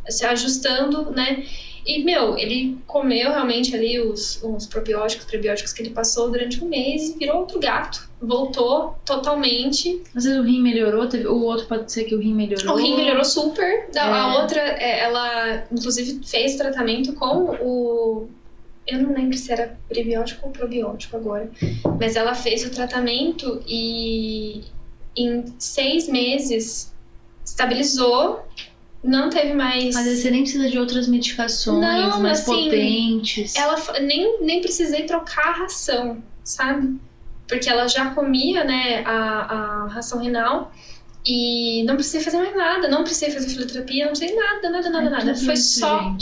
se ajustando, né? E, ele comeu realmente ali os probióticos, prebióticos que ele passou durante um mês e virou outro gato. Voltou totalmente. Às vezes o rim melhorou, o outro pode ser que o rim melhorou. O rim melhorou super. A outra, ela inclusive fez o tratamento com eu não lembro se era prebiótico ou probiótico agora. Mas ela fez o tratamento e em 6 meses estabilizou. Não teve mais... Às vezes você nem precisa de outras medicações mais potentes. Ela nem precisei trocar a ração, sabe? Porque ela já comia, né, a ração renal e não precisei fazer mais nada. Não precisei fazer fisioterapia, não precisei nada. Foi só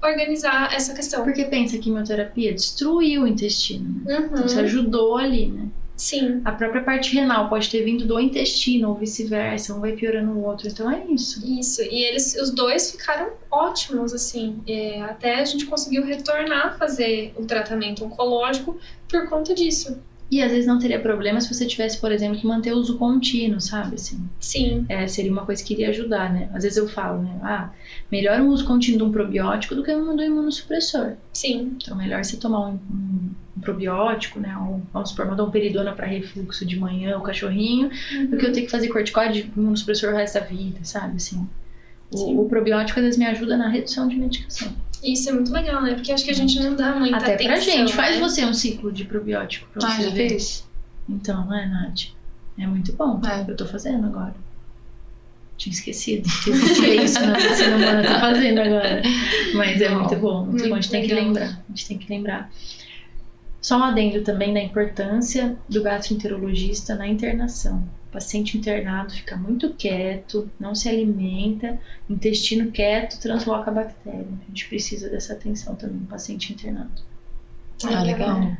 organizar essa questão. Porque pensa, a quimioterapia destruiu o intestino, né? Então você ajudou ali, né? Sim. A própria parte renal pode ter vindo do intestino ou vice-versa, um vai piorando o outro, então é isso. Isso, e os dois ficaram ótimos, assim, até a gente conseguiu retornar a fazer o tratamento oncológico por conta disso. E às vezes não teria problema se você tivesse, por exemplo, que manter o uso contínuo, sabe, assim. Sim. Seria uma coisa que iria ajudar, né? Às vezes eu falo, né, melhor o uso contínuo de um probiótico do que um do imunossupressor. Sim. Então melhor você tomar um probiótico, né, ou vamos supor, mandar um peridona para refluxo de manhã, o cachorrinho, do que eu ter que fazer corticoide de imunossupressor o resto da vida, sabe, assim. O probiótico às vezes me ajuda na redução de medicação. Isso é muito legal, né? Porque acho que a gente não dá muita atenção. Até pra gente. Faz né? você um ciclo de probiótico pra você ver. Então, né, Nath? É muito bom. Eu tô fazendo agora. Tinha esquecido que existia isso na medicina humana. Tô fazendo agora. Mas é muito bom. Muito bom. A gente tem que lembrar. A gente tem que lembrar. Só um adendo também da importância do gastroenterologista na internação. O paciente internado fica muito quieto, não se alimenta, intestino quieto, transloca a bactéria. A gente precisa dessa atenção também, paciente internado. Legal.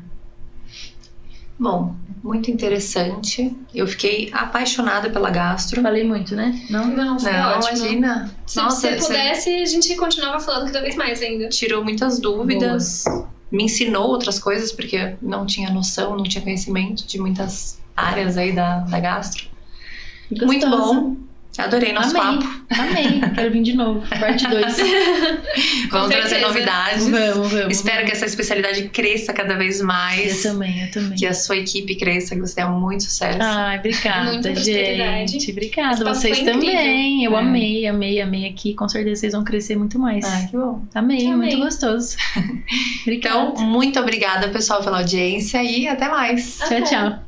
Bom, muito interessante. Eu fiquei apaixonada pela gastro. Falei muito, né? Não, foi ótimo. Imagina. Se pudesse, a gente continuava falando cada vez mais ainda. Tirou muitas dúvidas, me ensinou outras coisas, porque não tinha noção, não tinha conhecimento de muitas áreas aí da gastro. Gostosa. Muito bom. Adorei nosso papo. Amei. Quero vir de novo. Parte 2. Vamos trazer novidades. Vamos. Espero que essa especialidade cresça cada vez mais. Eu também. Que a sua equipe cresça, que você tenha muito sucesso. Ai, obrigada, muita gente. Obrigada. Vocês também. Eu amei aqui. Com certeza vocês vão crescer muito mais. Que bom. Amei. Muito gostoso. Obrigada. Então, muito obrigada, pessoal, pela audiência e até mais. Tchau.